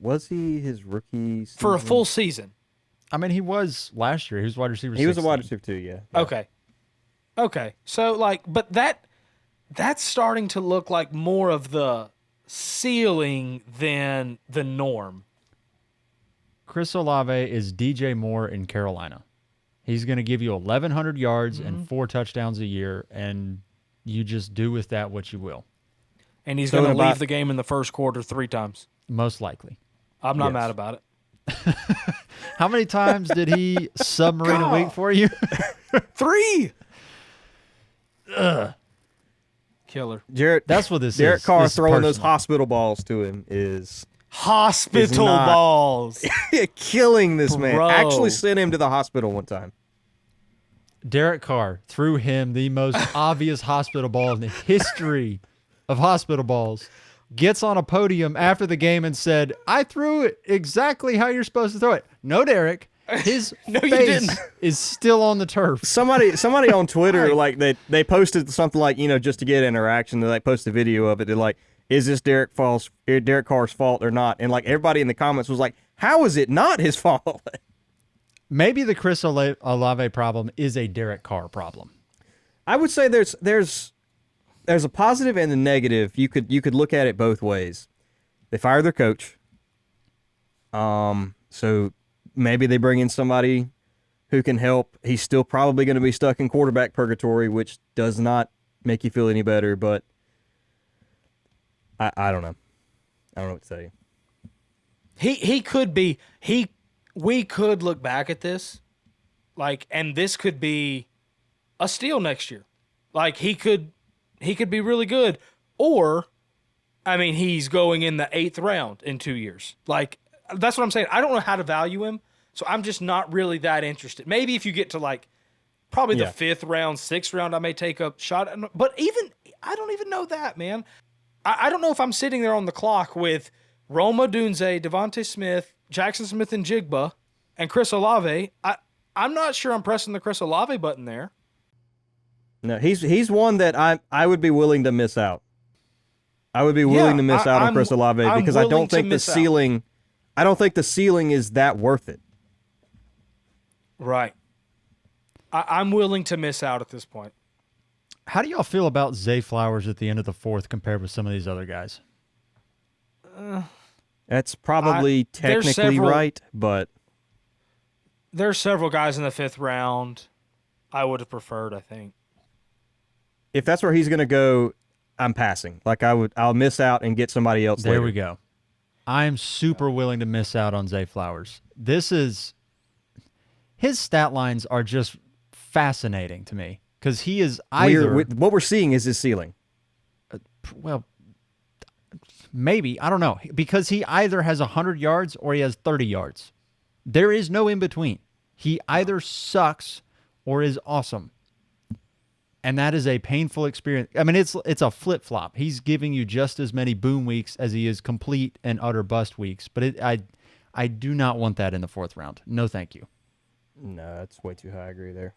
[SPEAKER 3] Was he his rookie season?
[SPEAKER 2] For a full season?
[SPEAKER 1] I mean, he was last year. He was wide receiver.
[SPEAKER 3] He was a
[SPEAKER 1] 16.
[SPEAKER 3] wide receiver too, yeah.
[SPEAKER 2] Okay. So like, but that that's starting to look like more of the ceiling than the norm.
[SPEAKER 1] Chris Olave is DJ Moore in Carolina. He's going to give you 1,100 yards and 4 touchdowns a year, and you just do with that what you will.
[SPEAKER 2] And he's going to leave the game in the first quarter 3 times.
[SPEAKER 1] Most likely.
[SPEAKER 2] I'm not mad about it.
[SPEAKER 1] How many times did he submarine a week for you?
[SPEAKER 2] 3. Ugh. Killer.
[SPEAKER 3] Jared,
[SPEAKER 1] that's what this
[SPEAKER 3] Derek
[SPEAKER 1] is.
[SPEAKER 3] Carr
[SPEAKER 1] this
[SPEAKER 3] throwing those hospital balls to him is
[SPEAKER 2] balls.
[SPEAKER 3] Killing this man.
[SPEAKER 2] Bro.
[SPEAKER 3] Actually sent him to the hospital one time.
[SPEAKER 1] Derek Carr threw him the most obvious hospital ball in the history of hospital balls. Gets on a podium after the game and said, I threw it exactly how you're supposed to throw it. No, Derek. His face is still on the turf.
[SPEAKER 3] Somebody on Twitter, like they posted something like, just to get interaction, they like post a video of it. They're like, is this Derek Carr's fault or not? And like everybody in the comments was like, how is it not his fault?
[SPEAKER 1] Maybe the Chris Olave problem is a Derek Carr problem.
[SPEAKER 3] I would say there's a positive and a negative. You could look at it both ways. They fire their coach. So maybe they bring in somebody who can help. He's still probably going to be stuck in quarterback purgatory, which does not make you feel any better, but I don't know. I don't know what to tell you.
[SPEAKER 2] He could be we could look back at this and this could be a steal next year. Like he could be really good, or he's going in the 8th round in 2 years. Like that's what I'm saying. I don't know how to value him, so I'm just not really that interested. Maybe if you get to probably the 5th round, 6th round, I may take a shot. But even I don't even know that, man. I don't know if I'm sitting there on the clock with Roma Dunze, Devontae Smith, Jackson Smith and Jigba, and Chris Olave. I'm not sure I'm pressing the Chris Olave button there.
[SPEAKER 3] No, he's one that I would be willing to miss out. I would be willing to miss out on Chris Olave because I don't think the ceiling. I don't think the ceiling is that worth it.
[SPEAKER 2] Right. I'm willing to miss out at this point.
[SPEAKER 1] How do y'all feel about Zay Flowers at the end of the 4th compared with some of these other guys?
[SPEAKER 3] That's probably technically right, but
[SPEAKER 2] there's several guys in the 5th round I would have preferred, I think.
[SPEAKER 3] If that's where he's going to go, I'm passing. I'll miss out and get somebody else later.
[SPEAKER 1] There we go. I'm super willing to miss out on Zay Flowers. His stat lines are just fascinating to me because he is either...
[SPEAKER 3] what we're seeing is his ceiling.
[SPEAKER 1] Well, maybe. I don't know. Because he either has 100 yards or he has 30 yards. There is no in between. He either sucks or is awesome. And that is a painful experience. It's a flip-flop. He's giving you just as many boom weeks as he is complete and utter bust weeks. But I do not want that in the 4th round. No, thank you.
[SPEAKER 3] No, that's way too high. I agree there.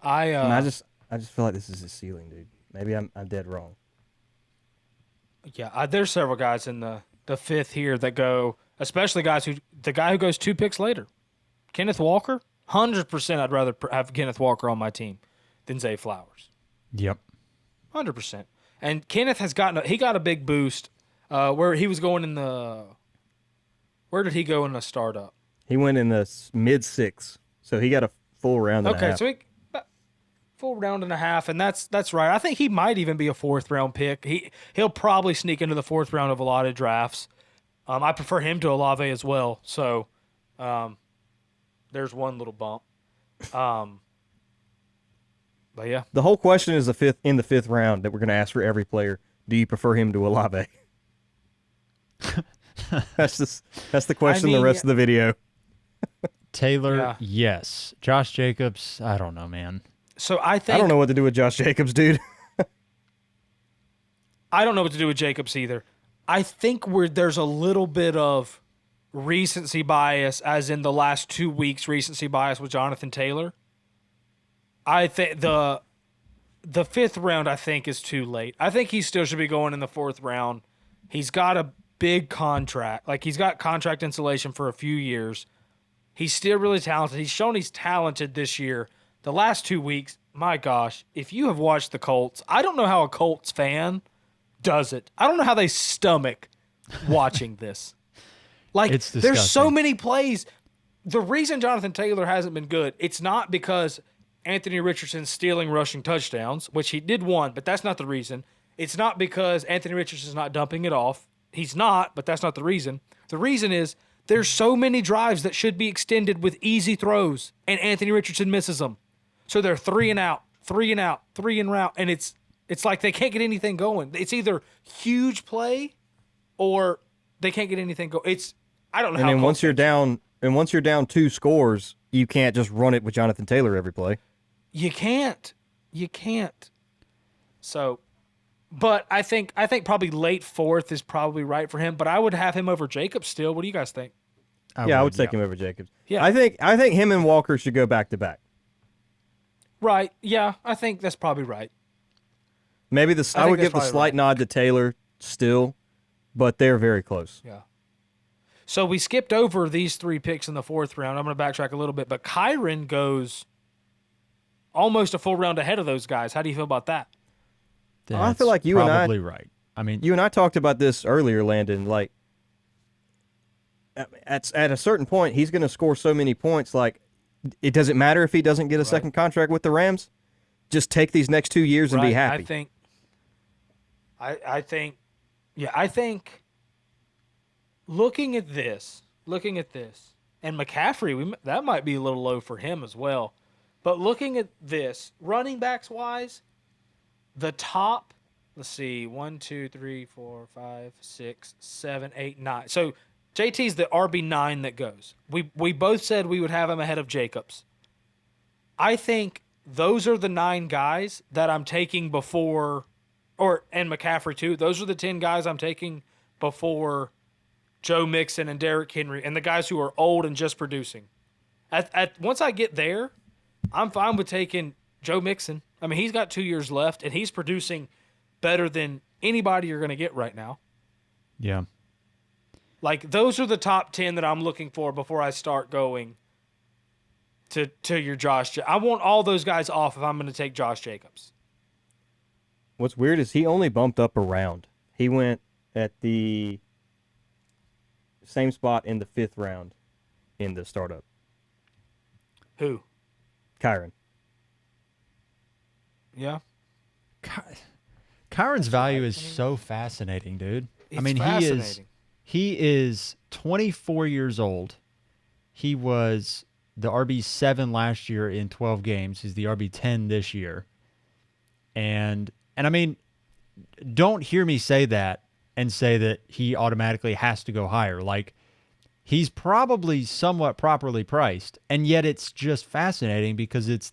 [SPEAKER 2] I
[SPEAKER 3] just feel like this is his ceiling, dude. Maybe I'm dead wrong.
[SPEAKER 2] Yeah, there's several guys in the 5th here that go, especially the guy who goes 2 picks later. Kenneth Walker, 100% I'd rather have Kenneth Walker on my team than Zay Flowers.
[SPEAKER 1] Yep.
[SPEAKER 2] 100%. And Kenneth has got a big boost where he was going in the – where did he go in the startup?
[SPEAKER 3] He went in the mid-6, so he got a full round and a half.
[SPEAKER 2] Okay, so full round and a half, and that's right. I think he might even be a 4th round pick. He'll probably sneak into the 4th round of a lot of drafts. I prefer him to Olave as well, so there's one little bump. But yeah,
[SPEAKER 3] the whole question is in the 5th round that we're going to ask for every player. Do you prefer him to Olave? That's the question. The rest of the video.
[SPEAKER 1] Taylor, yes. Josh Jacobs, I don't know, man.
[SPEAKER 2] So I
[SPEAKER 3] don't know what to do with Josh Jacobs, dude.
[SPEAKER 2] I don't know what to do with Jacobs either. I think there's a little bit of recency bias, as in the last 2 weeks recency bias with Jonathan Taylor. I think the 5th round, I think, is too late. I think he still should be going in the 4th round. He's got a big contract. He's got contract insulation for a few years. He's still really talented. He's shown he's talented this year. the last 2 weeks, my gosh, if you have watched the Colts, I don't know how a Colts fan does it. I don't know how they stomach watching this. Like,
[SPEAKER 1] It's
[SPEAKER 2] there's so
[SPEAKER 1] disgusting.
[SPEAKER 2] many plays. The reason Jonathan Taylor hasn't been good, it's not because Anthony Richardson's stealing rushing touchdowns, which he did one, but that's not the reason. It's not because Anthony Richardson's not dumping it off. He's not, but that's not the reason. The reason is there's so many drives that should be extended with easy throws, and Anthony Richardson misses them. So they're 3 and out, 3 and out, 3 and out, and it's like they can't get anything going. It's either huge play or they can't get anything going. I don't know.
[SPEAKER 3] And
[SPEAKER 2] how
[SPEAKER 3] then once you're down 2 scores, you can't just run it with Jonathan Taylor every play.
[SPEAKER 2] You can't. So, but I think probably late 4th is probably right for him. But I would have him over Jacobs still. What do you guys think?
[SPEAKER 3] I would take him over Jacobs.
[SPEAKER 2] Yeah.
[SPEAKER 3] I think him and Walker should go back to back.
[SPEAKER 2] Right. Yeah, I think that's probably right.
[SPEAKER 3] Maybe I would
[SPEAKER 2] that's
[SPEAKER 3] give the
[SPEAKER 2] probably
[SPEAKER 3] slight
[SPEAKER 2] right.
[SPEAKER 3] nod to Taylor still, but they're very close.
[SPEAKER 2] Yeah. So we skipped over these 3 picks in the 4th round. I'm going to backtrack a little bit, but Kyron goes almost a full round ahead of those guys. How do you feel about that?
[SPEAKER 3] I feel like you and I-
[SPEAKER 1] probably right. I mean,
[SPEAKER 3] You and I talked about this earlier, Landon. Like at a certain point, he's going to score so many points. Like it doesn't matter if he doesn't get a second contract with the Rams. Just take these next 2 years and be happy.
[SPEAKER 2] I think looking at this, and McCaffrey, that might be a little low for him as well. But looking at this, running backs wise, the top, let's see, 1, 2, 3, 4, 5, 6, 7, 8, 9. So JT's the RB9 that goes. We both said we would have him ahead of Jacobs. I think those are the 9 guys that I'm taking before, and McCaffrey too. Those are the 10 guys I'm taking before Joe Mixon and Derrick Henry and the guys who are old and just producing. Once I get there, I'm fine with taking Joe Mixon. I mean, he's got 2 years left, and he's producing better than anybody you're going to get right now.
[SPEAKER 1] yeah.
[SPEAKER 2] Like, those are the top 10 that I'm looking for before I start going to your Josh. I want all those guys off if I'm going to take Josh Jacobs.
[SPEAKER 3] What's weird is he only bumped up a round. He went at the same spot in the 5th round in the startup.
[SPEAKER 2] Who?
[SPEAKER 3] Kyron.
[SPEAKER 2] Yeah.
[SPEAKER 1] Kyron's value is so fascinating, dude.
[SPEAKER 2] It's
[SPEAKER 1] I mean,
[SPEAKER 2] fascinating.
[SPEAKER 1] he is 24 years old. He was the RB7 last year in 12 games. He's the RB10 this year. And I mean, don't hear me say that and say that he automatically has to go higher. Like, he's probably somewhat properly priced, and yet it's just fascinating because it's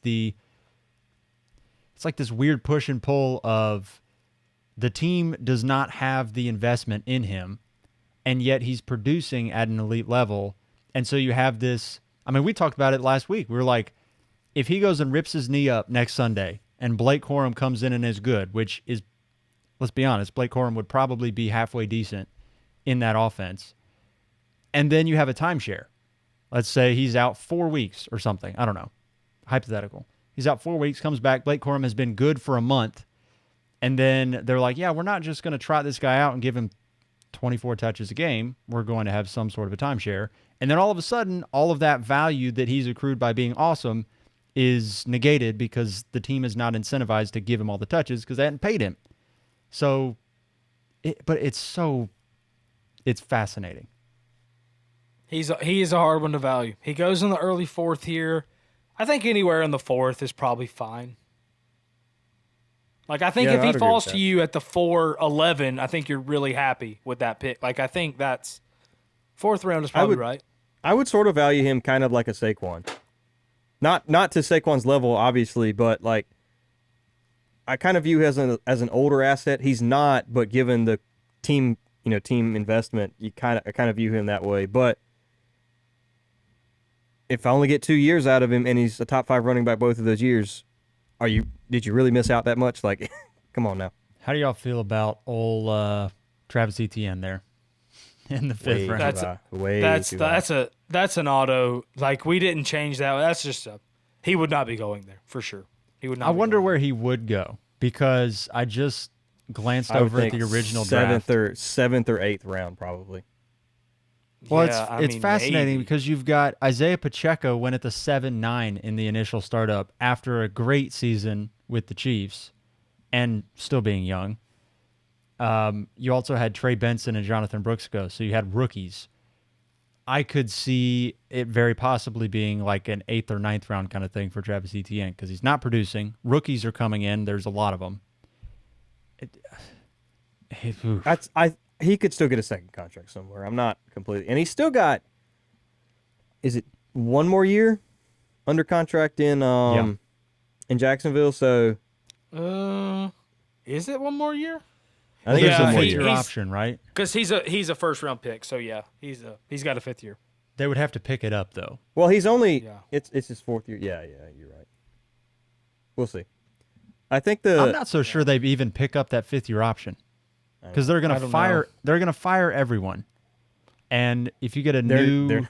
[SPEAKER 1] like this weird push and pull of the team does not have the investment in him, and yet he's producing at an elite level. And so you have this, I mean, we talked about it last week. We were like, if he goes and rips his knee up next Sunday and Blake Corum comes in and is good, which is, let's be honest, Blake Corum would probably be halfway decent in that offense. And then you have a timeshare. Let's say he's out 4 weeks or something. I don't know. Hypothetical. He's out 4 weeks, comes back. Blake Corum has been good for a month. And then they're like, yeah, we're not just going to trot this guy out and give him 24 touches a game. We're going to have some sort of a timeshare. And then all of a sudden, all of that value that he's accrued by being awesome is negated because the team is not incentivized to give him all the touches because they hadn't paid him. So, but it's fascinating.
[SPEAKER 2] He is a hard one to value. He goes in the early 4th here. I think anywhere in the 4th is probably fine. Like, I think if he falls to you at the 4-11, I think you're really happy with that pick. Like, I think that's 4th round is probably right.
[SPEAKER 3] I would sort of value him kind of like a Saquon. Not to Saquon's level, obviously, but like I kind of view as an older asset. He's not, but given the team investment, I kind of view him that way. But if I only get 2 years out of him and he's a top 5 running back both of those years, did you really miss out that much? Like, come on now.
[SPEAKER 1] How do y'all feel about old Travis Etienne there in the 5th round?
[SPEAKER 2] That's an auto. Like, we didn't change that. That's just He would not be going there for sure. He would not.
[SPEAKER 1] I wonder where he would go because I just glanced over at the original draft.
[SPEAKER 3] Seventh or eighth round, probably.
[SPEAKER 1] Well, it's fascinating because you've got Isaiah Pacheco went at the 7-9 in the initial startup after a great season with the Chiefs and still being young. You also had Trey Benson and Jonathan Brooks go, so you had rookies. I could see it very possibly being like an 8th or 9th round kind of thing for Travis Etienne because he's not producing. Rookies are coming in. There's a lot of them.
[SPEAKER 3] He could still get a second contract somewhere. I'm not completely. And he's still got, is it one more year under contract in Jacksonville? So,
[SPEAKER 2] is it one more year?
[SPEAKER 3] I think it's one more
[SPEAKER 1] year
[SPEAKER 3] year.
[SPEAKER 1] option, right?
[SPEAKER 2] Because he's a first round pick. So yeah, he's got a 5th year.
[SPEAKER 1] They would have to pick it up though.
[SPEAKER 3] Well, he's only it's his 4th year. Yeah, you're right. We'll see. I think
[SPEAKER 1] I'm not so sure they even pick up that 5th year option. Because they're gonna fire. They're gonna fire everyone, and if you get the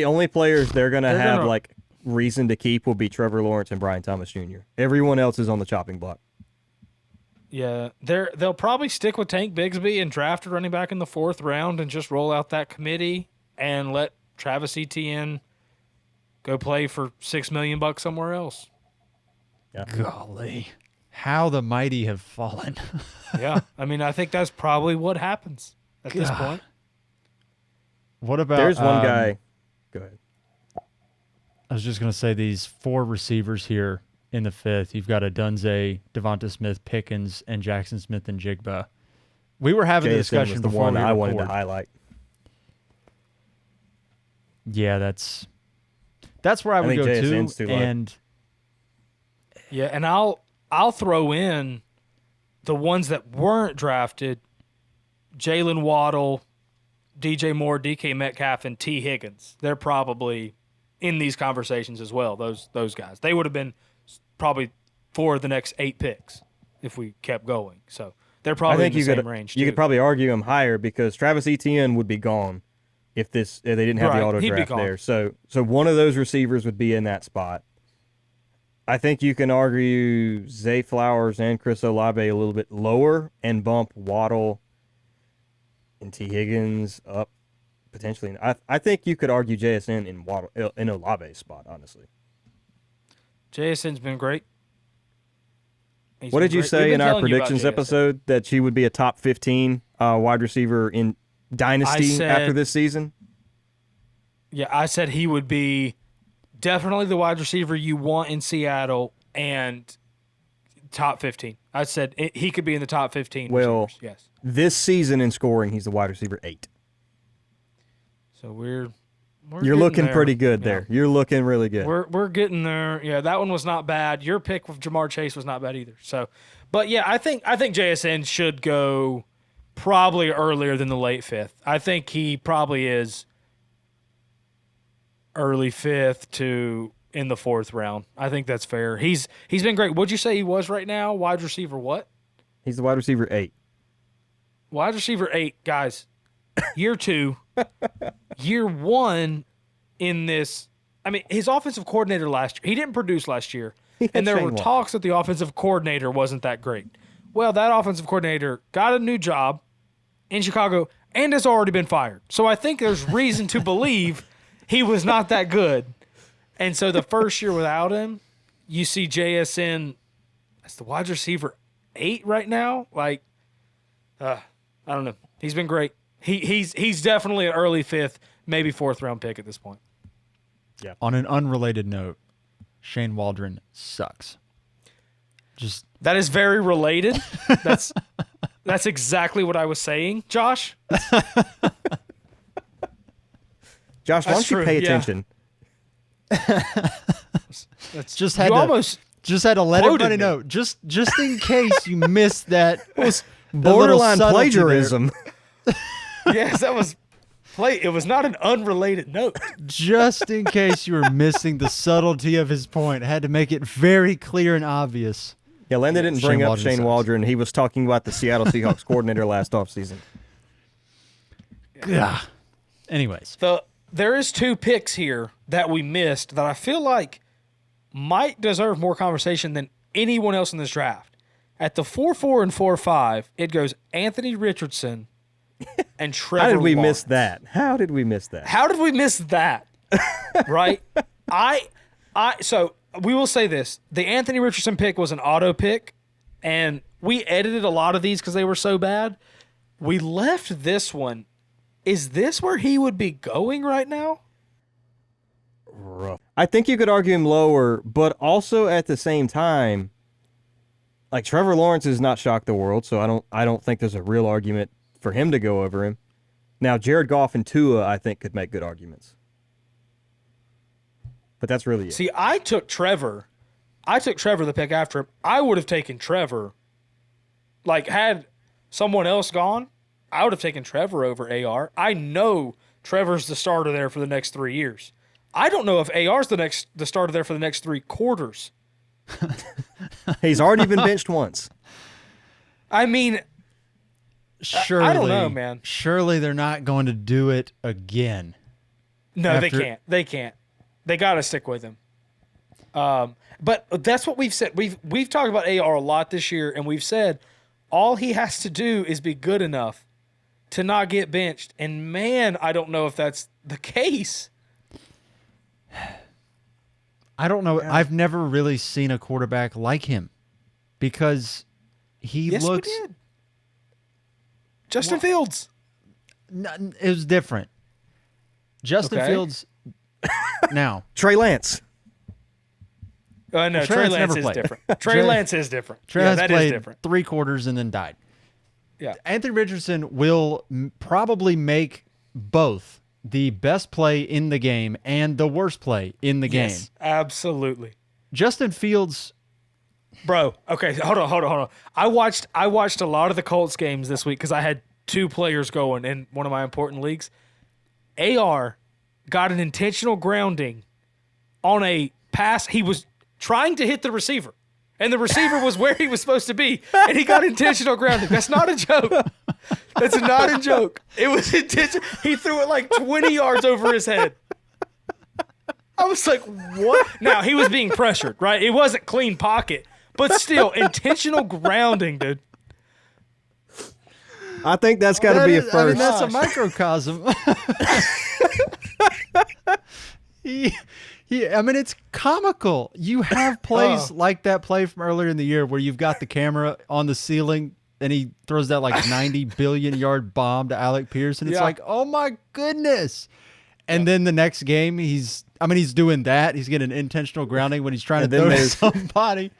[SPEAKER 1] only players they're gonna have like reason to keep will be Trevor Lawrence and Brian Thomas Jr. Everyone else is on the chopping block.
[SPEAKER 2] Yeah, they'll probably stick with Tank Bigsby and draft a running back in the 4th round and just roll out that committee and let Travis Etienne go play for $6 million somewhere else.
[SPEAKER 3] Yeah.
[SPEAKER 1] Golly. How the mighty have fallen.
[SPEAKER 2] Yeah, I mean, I think that's probably what happens at this point.
[SPEAKER 1] What about...
[SPEAKER 3] There's one guy... Go ahead.
[SPEAKER 1] I was just going to say these 4 receivers here in the 5th. You've got Adunze, Devonta Smith, Pickens, and Jackson Smith and Jigba. We were having a discussion
[SPEAKER 3] was the
[SPEAKER 1] before
[SPEAKER 3] one
[SPEAKER 1] we
[SPEAKER 3] I wanted
[SPEAKER 1] record.
[SPEAKER 3] to highlight.
[SPEAKER 1] Yeah, that's where I would go to. And
[SPEAKER 2] yeah, and I'll throw in the ones that weren't drafted: Jalen Waddle, DJ Moore, DK Metcalf, and T. Higgins. They're probably in these conversations as well. Those guys. They would have been probably for the next 8 picks if we kept going. So they're probably in the same range.
[SPEAKER 3] You could probably argue him higher because Travis Etienne would be gone if they didn't have the auto draft there. So one of those receivers would be in that spot. I think you can argue Zay Flowers and Chris Olave a little bit lower and bump Waddle and T. Higgins up potentially. I think you could argue JSN in Olave's spot, honestly.
[SPEAKER 2] JSN's been great.
[SPEAKER 3] What did you say in our predictions episode that she would be a top 15 wide receiver in Dynasty after this season?
[SPEAKER 2] Yeah, I said he would be definitely the wide receiver you want in Seattle and top 15. I said he could be in the top 15 receivers. Yes.
[SPEAKER 3] This season in scoring, he's the wide receiver 8.
[SPEAKER 2] So
[SPEAKER 3] you're looking pretty good there. You're looking really good.
[SPEAKER 2] We're getting there. Yeah, that one was not bad. Your pick with Jamar Chase was not bad either. So, but yeah, I think JSN should go probably earlier than the late 5th. I think he probably is early 5th to in the 4th round. I think that's fair. He's been great. What'd you say he was right now? Wide receiver what?
[SPEAKER 3] He's the wide receiver 8.
[SPEAKER 2] Wide receiver 8, guys. Year 2. Year 1 in this. I mean, his offensive coordinator last year, he didn't produce last year. And there were talks that the offensive coordinator wasn't that great. Well, that offensive coordinator got a new job in Chicago and has already been fired. So I think there's reason to believe he was not that good. And so the first year without him, you see JSN as the wide receiver 8 right now. Like, I don't know. He's been great. He's definitely an early 5th, maybe 4th round pick at this point.
[SPEAKER 1] Yeah. On an unrelated note, Shane Waldron sucks.
[SPEAKER 2] That is very related. That's exactly what I was saying, Josh.
[SPEAKER 3] Josh, why don't you pay attention?
[SPEAKER 1] Just had to let everybody know, just in case you missed that.
[SPEAKER 3] It was borderline plagiarism.
[SPEAKER 2] Yes, that was it was not an unrelated note.
[SPEAKER 1] Just in case you were missing the subtlety of his point, I had to make it very clear and obvious.
[SPEAKER 3] Yeah, Landon didn't bring up Shane Waldron. He was talking about the Seattle Seahawks coordinator last offseason.
[SPEAKER 1] Yeah. Anyways.
[SPEAKER 2] there is 2 picks here that we missed that I feel like might deserve more conversation than anyone else in this draft. At the 4-4 and 4-5, it goes Anthony Richardson and Trevor
[SPEAKER 3] How did we
[SPEAKER 2] Lawrence.
[SPEAKER 3] miss that? How did we miss that?
[SPEAKER 2] How did we miss that? Right? So we will say this. The Anthony Richardson pick was an auto pick, and we edited a lot of these because they were so bad. We left this one. Is this where he would be going right now?
[SPEAKER 3] I think you could argue him lower, but also at the same time, like Trevor Lawrence has not shocked the world, so I don't think there's a real argument for him to go over him. Now, Jared Goff and Tua, I think, could make good arguments. But that's really it.
[SPEAKER 2] See, I took Trevor the pick after him. I would have taken Trevor. Like, had someone else gone, I would have taken Trevor over AR. I know Trevor's the starter there for the next 3 years. I don't know if AR's the starter there for the next 3 quarters.
[SPEAKER 3] He's already been benched once.
[SPEAKER 2] I mean,
[SPEAKER 1] Surely,
[SPEAKER 2] I don't know, man.
[SPEAKER 1] Surely they're not going to do it again.
[SPEAKER 2] No, they
[SPEAKER 1] After-
[SPEAKER 2] can't. They can't. They got to stick with him. But that's what we've said. We've talked about AR a lot this year, and we've said all he has to do is be good enough to not get benched. And man, I don't know if that's the case.
[SPEAKER 1] I don't know. I've never really seen a quarterback like him because he
[SPEAKER 2] Yes,
[SPEAKER 1] looks.
[SPEAKER 2] we did. Justin Fields.
[SPEAKER 1] It was different. Justin
[SPEAKER 2] Okay.
[SPEAKER 1] Fields. Now,
[SPEAKER 3] Trey Lance.
[SPEAKER 2] No,
[SPEAKER 1] Trey
[SPEAKER 2] Trey
[SPEAKER 1] Lance
[SPEAKER 2] Lance
[SPEAKER 1] never
[SPEAKER 2] is
[SPEAKER 1] played.
[SPEAKER 2] different. Trey Lance is different.
[SPEAKER 1] Trey
[SPEAKER 2] Yeah,
[SPEAKER 1] Lance
[SPEAKER 2] that is
[SPEAKER 1] played
[SPEAKER 2] different.
[SPEAKER 1] 3 quarters and then died.
[SPEAKER 2] Yeah.
[SPEAKER 1] Anthony Richardson will probably make both the best play in the game and the worst play in the game.
[SPEAKER 2] Yes, absolutely.
[SPEAKER 1] Justin Fields.
[SPEAKER 2] Bro, okay, hold on. I watched a lot of the Colts games this week because I had 2 players going in one of my important leagues. AR got an intentional grounding on a pass. He was trying to hit the receiver, and the receiver was where he was supposed to be, and he got intentional grounding. That's not a joke. That's not a joke. It was intentional. He threw it like 20 yards over his head. I was like, what? Now, he was being pressured, right? It wasn't clean pocket, but still, intentional grounding, dude.
[SPEAKER 3] I think that's got to be a first.
[SPEAKER 1] I mean, that's a microcosm. I mean, it's comical. You have plays like that play from earlier in the year where you've got the camera on the ceiling and he throws that like 90 billion yard bomb to Alec Pierce, and it's like, oh my goodness. And then the next game, he's doing that. He's getting intentional grounding when he's trying to throw to somebody.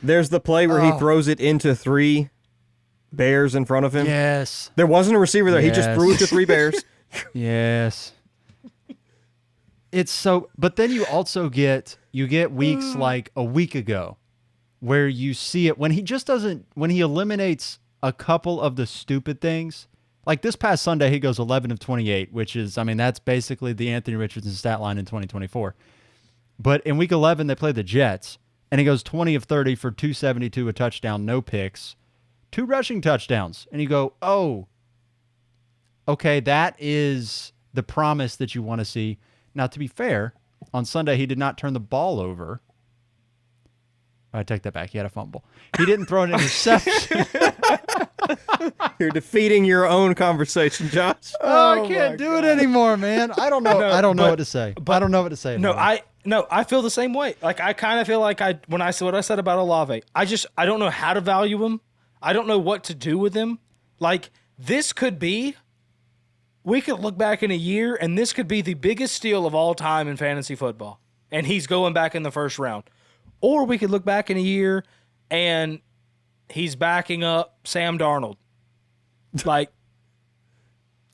[SPEAKER 3] There's the play where he throws it into 3 bears in front of him.
[SPEAKER 1] Yes.
[SPEAKER 3] There wasn't a receiver there. He just threw it to 3 bears.
[SPEAKER 1] Yes. It's so, but then you also get weeks like a week ago where you see it when he just doesn't, when he eliminates a couple of the stupid things. Like this past Sunday, he goes 11 of 28, which is, I mean, that's basically the Anthony Richardson stat line in 2024. But in week 11, they play the Jets, and he goes 20 of 30 for 272, a touchdown, no picks, 2 rushing touchdowns. And you go, oh, okay, that is the promise that you want to see. Now, to be fair, on Sunday, he did not turn the ball over. I take that back. He had a fumble. He didn't throw an interception.
[SPEAKER 3] You're defeating your own conversation, Josh.
[SPEAKER 1] Oh, I can't do it anymore, man. I don't know. I don't know what to say. I don't know what to say.
[SPEAKER 2] No,
[SPEAKER 1] about it.
[SPEAKER 2] I feel the same way. Like I kind of feel like when I said what I said about Olave, I don't know how to value him. I don't know what to do with him. Like this could be, we could look back in a year and this could be the biggest steal of all time in fantasy football, and he's going back in the first round. Or we could look back in a year and he's backing up Sam Darnold. Like,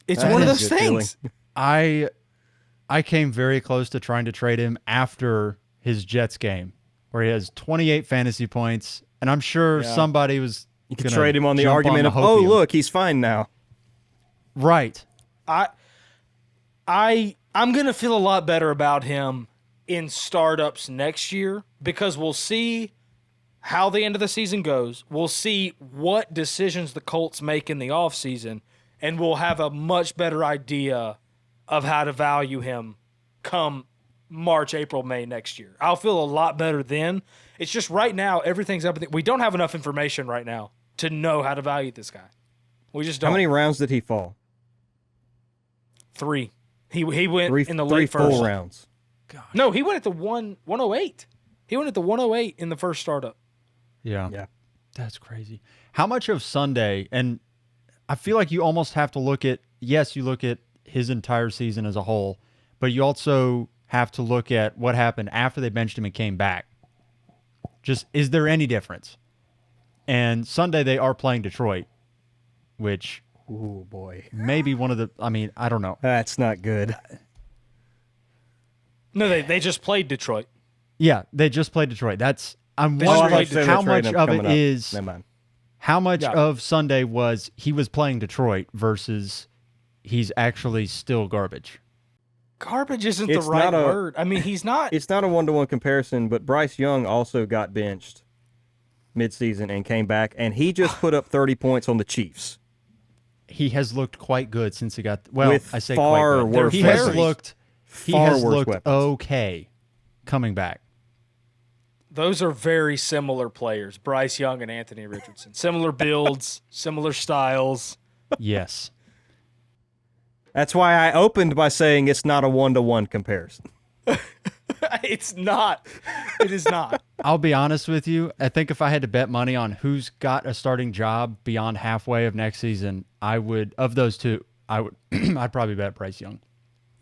[SPEAKER 2] it's one of those things.
[SPEAKER 1] I came very close to trying to trade him after his Jets game, where he has 28 fantasy points, and I'm sure somebody was.
[SPEAKER 3] You could trade him on the argument of, oh, look, he's fine now.
[SPEAKER 1] Right.
[SPEAKER 2] I'm gonna feel a lot better about him in startups next year because we'll see how the end of the season goes. We'll see what decisions the Colts make in the offseason, and we'll have a much better idea of how to value him come March, April, May next year. I'll feel a lot better then. It's just right now, everything's up. We don't have enough information right now to know how to value this guy. We just don't.
[SPEAKER 3] How many rounds did he fall?
[SPEAKER 2] 3. He went in the
[SPEAKER 3] three
[SPEAKER 2] late first.
[SPEAKER 3] full rounds.
[SPEAKER 1] Gosh.
[SPEAKER 2] No, he went at the 108. He went at the 108 in the first startup.
[SPEAKER 1] Yeah.
[SPEAKER 3] Yeah.
[SPEAKER 1] That's crazy. How much of Sunday, and I feel like you almost have to look at, yes, you look at his entire season as a whole, but you also have to look at what happened after they benched him and came back. Just, is there any difference? And Sunday they are playing Detroit, which
[SPEAKER 3] Ooh, boy.
[SPEAKER 1] maybe one of the, I mean, I don't know.
[SPEAKER 3] That's not good.
[SPEAKER 2] No, they just played Detroit.
[SPEAKER 1] Yeah, they just played Detroit. I'm
[SPEAKER 2] They
[SPEAKER 1] wondering
[SPEAKER 2] just played
[SPEAKER 1] how
[SPEAKER 3] Detroit
[SPEAKER 1] much
[SPEAKER 3] and
[SPEAKER 1] of
[SPEAKER 3] coming
[SPEAKER 1] it
[SPEAKER 3] up.
[SPEAKER 1] is,
[SPEAKER 3] Never mind.
[SPEAKER 1] how much
[SPEAKER 2] Yeah.
[SPEAKER 1] of Sunday was he was playing Detroit versus he's actually still garbage.
[SPEAKER 2] Garbage isn't
[SPEAKER 3] It's
[SPEAKER 2] the right
[SPEAKER 3] not a-
[SPEAKER 2] word. I mean, he's not.
[SPEAKER 3] It's not a 1-to-1 comparison, but Bryce Young also got benched midseason and came back, and he just put up 30 points on the Chiefs.
[SPEAKER 1] He has looked quite good since he got. Well,
[SPEAKER 3] With
[SPEAKER 1] I say
[SPEAKER 3] far
[SPEAKER 1] quite good.
[SPEAKER 3] worse
[SPEAKER 1] He has
[SPEAKER 2] weapons.
[SPEAKER 1] looked. He
[SPEAKER 3] Far
[SPEAKER 1] has
[SPEAKER 3] worse
[SPEAKER 1] looked
[SPEAKER 3] weapons.
[SPEAKER 1] okay coming back.
[SPEAKER 2] Those are very similar players, Bryce Young and Anthony Richardson. Similar builds, similar styles.
[SPEAKER 1] Yes.
[SPEAKER 3] That's why I opened by saying it's not a 1-to-1 comparison.
[SPEAKER 2] It's not. It is not.
[SPEAKER 1] I'll be honest with you. I think if I had to bet money on who's got a starting job beyond halfway of next season, I would, of those two, I'd probably bet Bryce Young.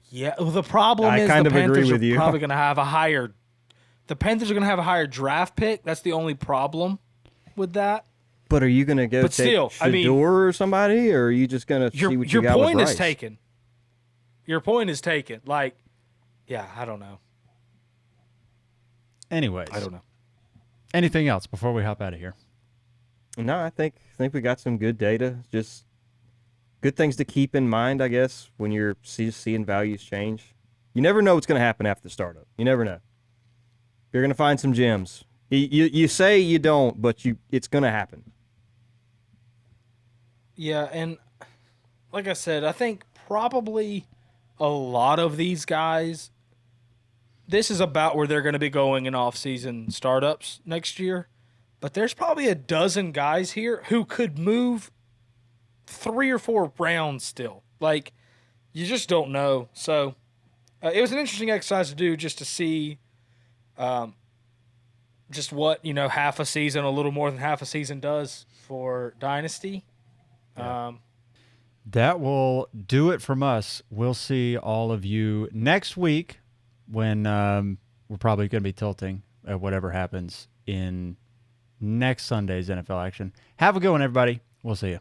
[SPEAKER 2] Yeah, well, the problem
[SPEAKER 3] I
[SPEAKER 2] is
[SPEAKER 3] kind
[SPEAKER 2] the
[SPEAKER 3] of agree
[SPEAKER 2] Panthers
[SPEAKER 3] with
[SPEAKER 2] are
[SPEAKER 3] you.
[SPEAKER 2] probably going to have a higher. The Panthers are going to have a higher draft pick. That's the only problem with that.
[SPEAKER 3] But are you going to go
[SPEAKER 2] But
[SPEAKER 3] take
[SPEAKER 2] still, I mean-
[SPEAKER 3] Shador or somebody, or are you just going to see what you
[SPEAKER 2] Your
[SPEAKER 3] got with
[SPEAKER 2] point is
[SPEAKER 3] Bryce?
[SPEAKER 2] taken. Your point is taken. Like, yeah, I don't know.
[SPEAKER 1] Anyways,
[SPEAKER 2] I don't know.
[SPEAKER 1] anything else before we hop out of here?
[SPEAKER 3] No, I think we got some good data. Just good things to keep in mind, I guess, when you're seeing values change. You never know what's going to happen after the startup. You never know. You're going to find some gems. You say you don't, but it's going to happen.
[SPEAKER 2] Yeah, and like I said, I think probably a lot of these guys, this is about where they're going to be going in off-season startups next year. But there's probably a dozen guys here who could move 3 or 4 rounds still. Like, you just don't know. So, it was an interesting exercise to do just to see just what, half a season, a little more than half a season does for Dynasty.
[SPEAKER 1] That will do it from us. We'll see all of you next week when we're probably going to be tilting at whatever happens in next Sunday's NFL action. Have a good one, everybody. We'll see you.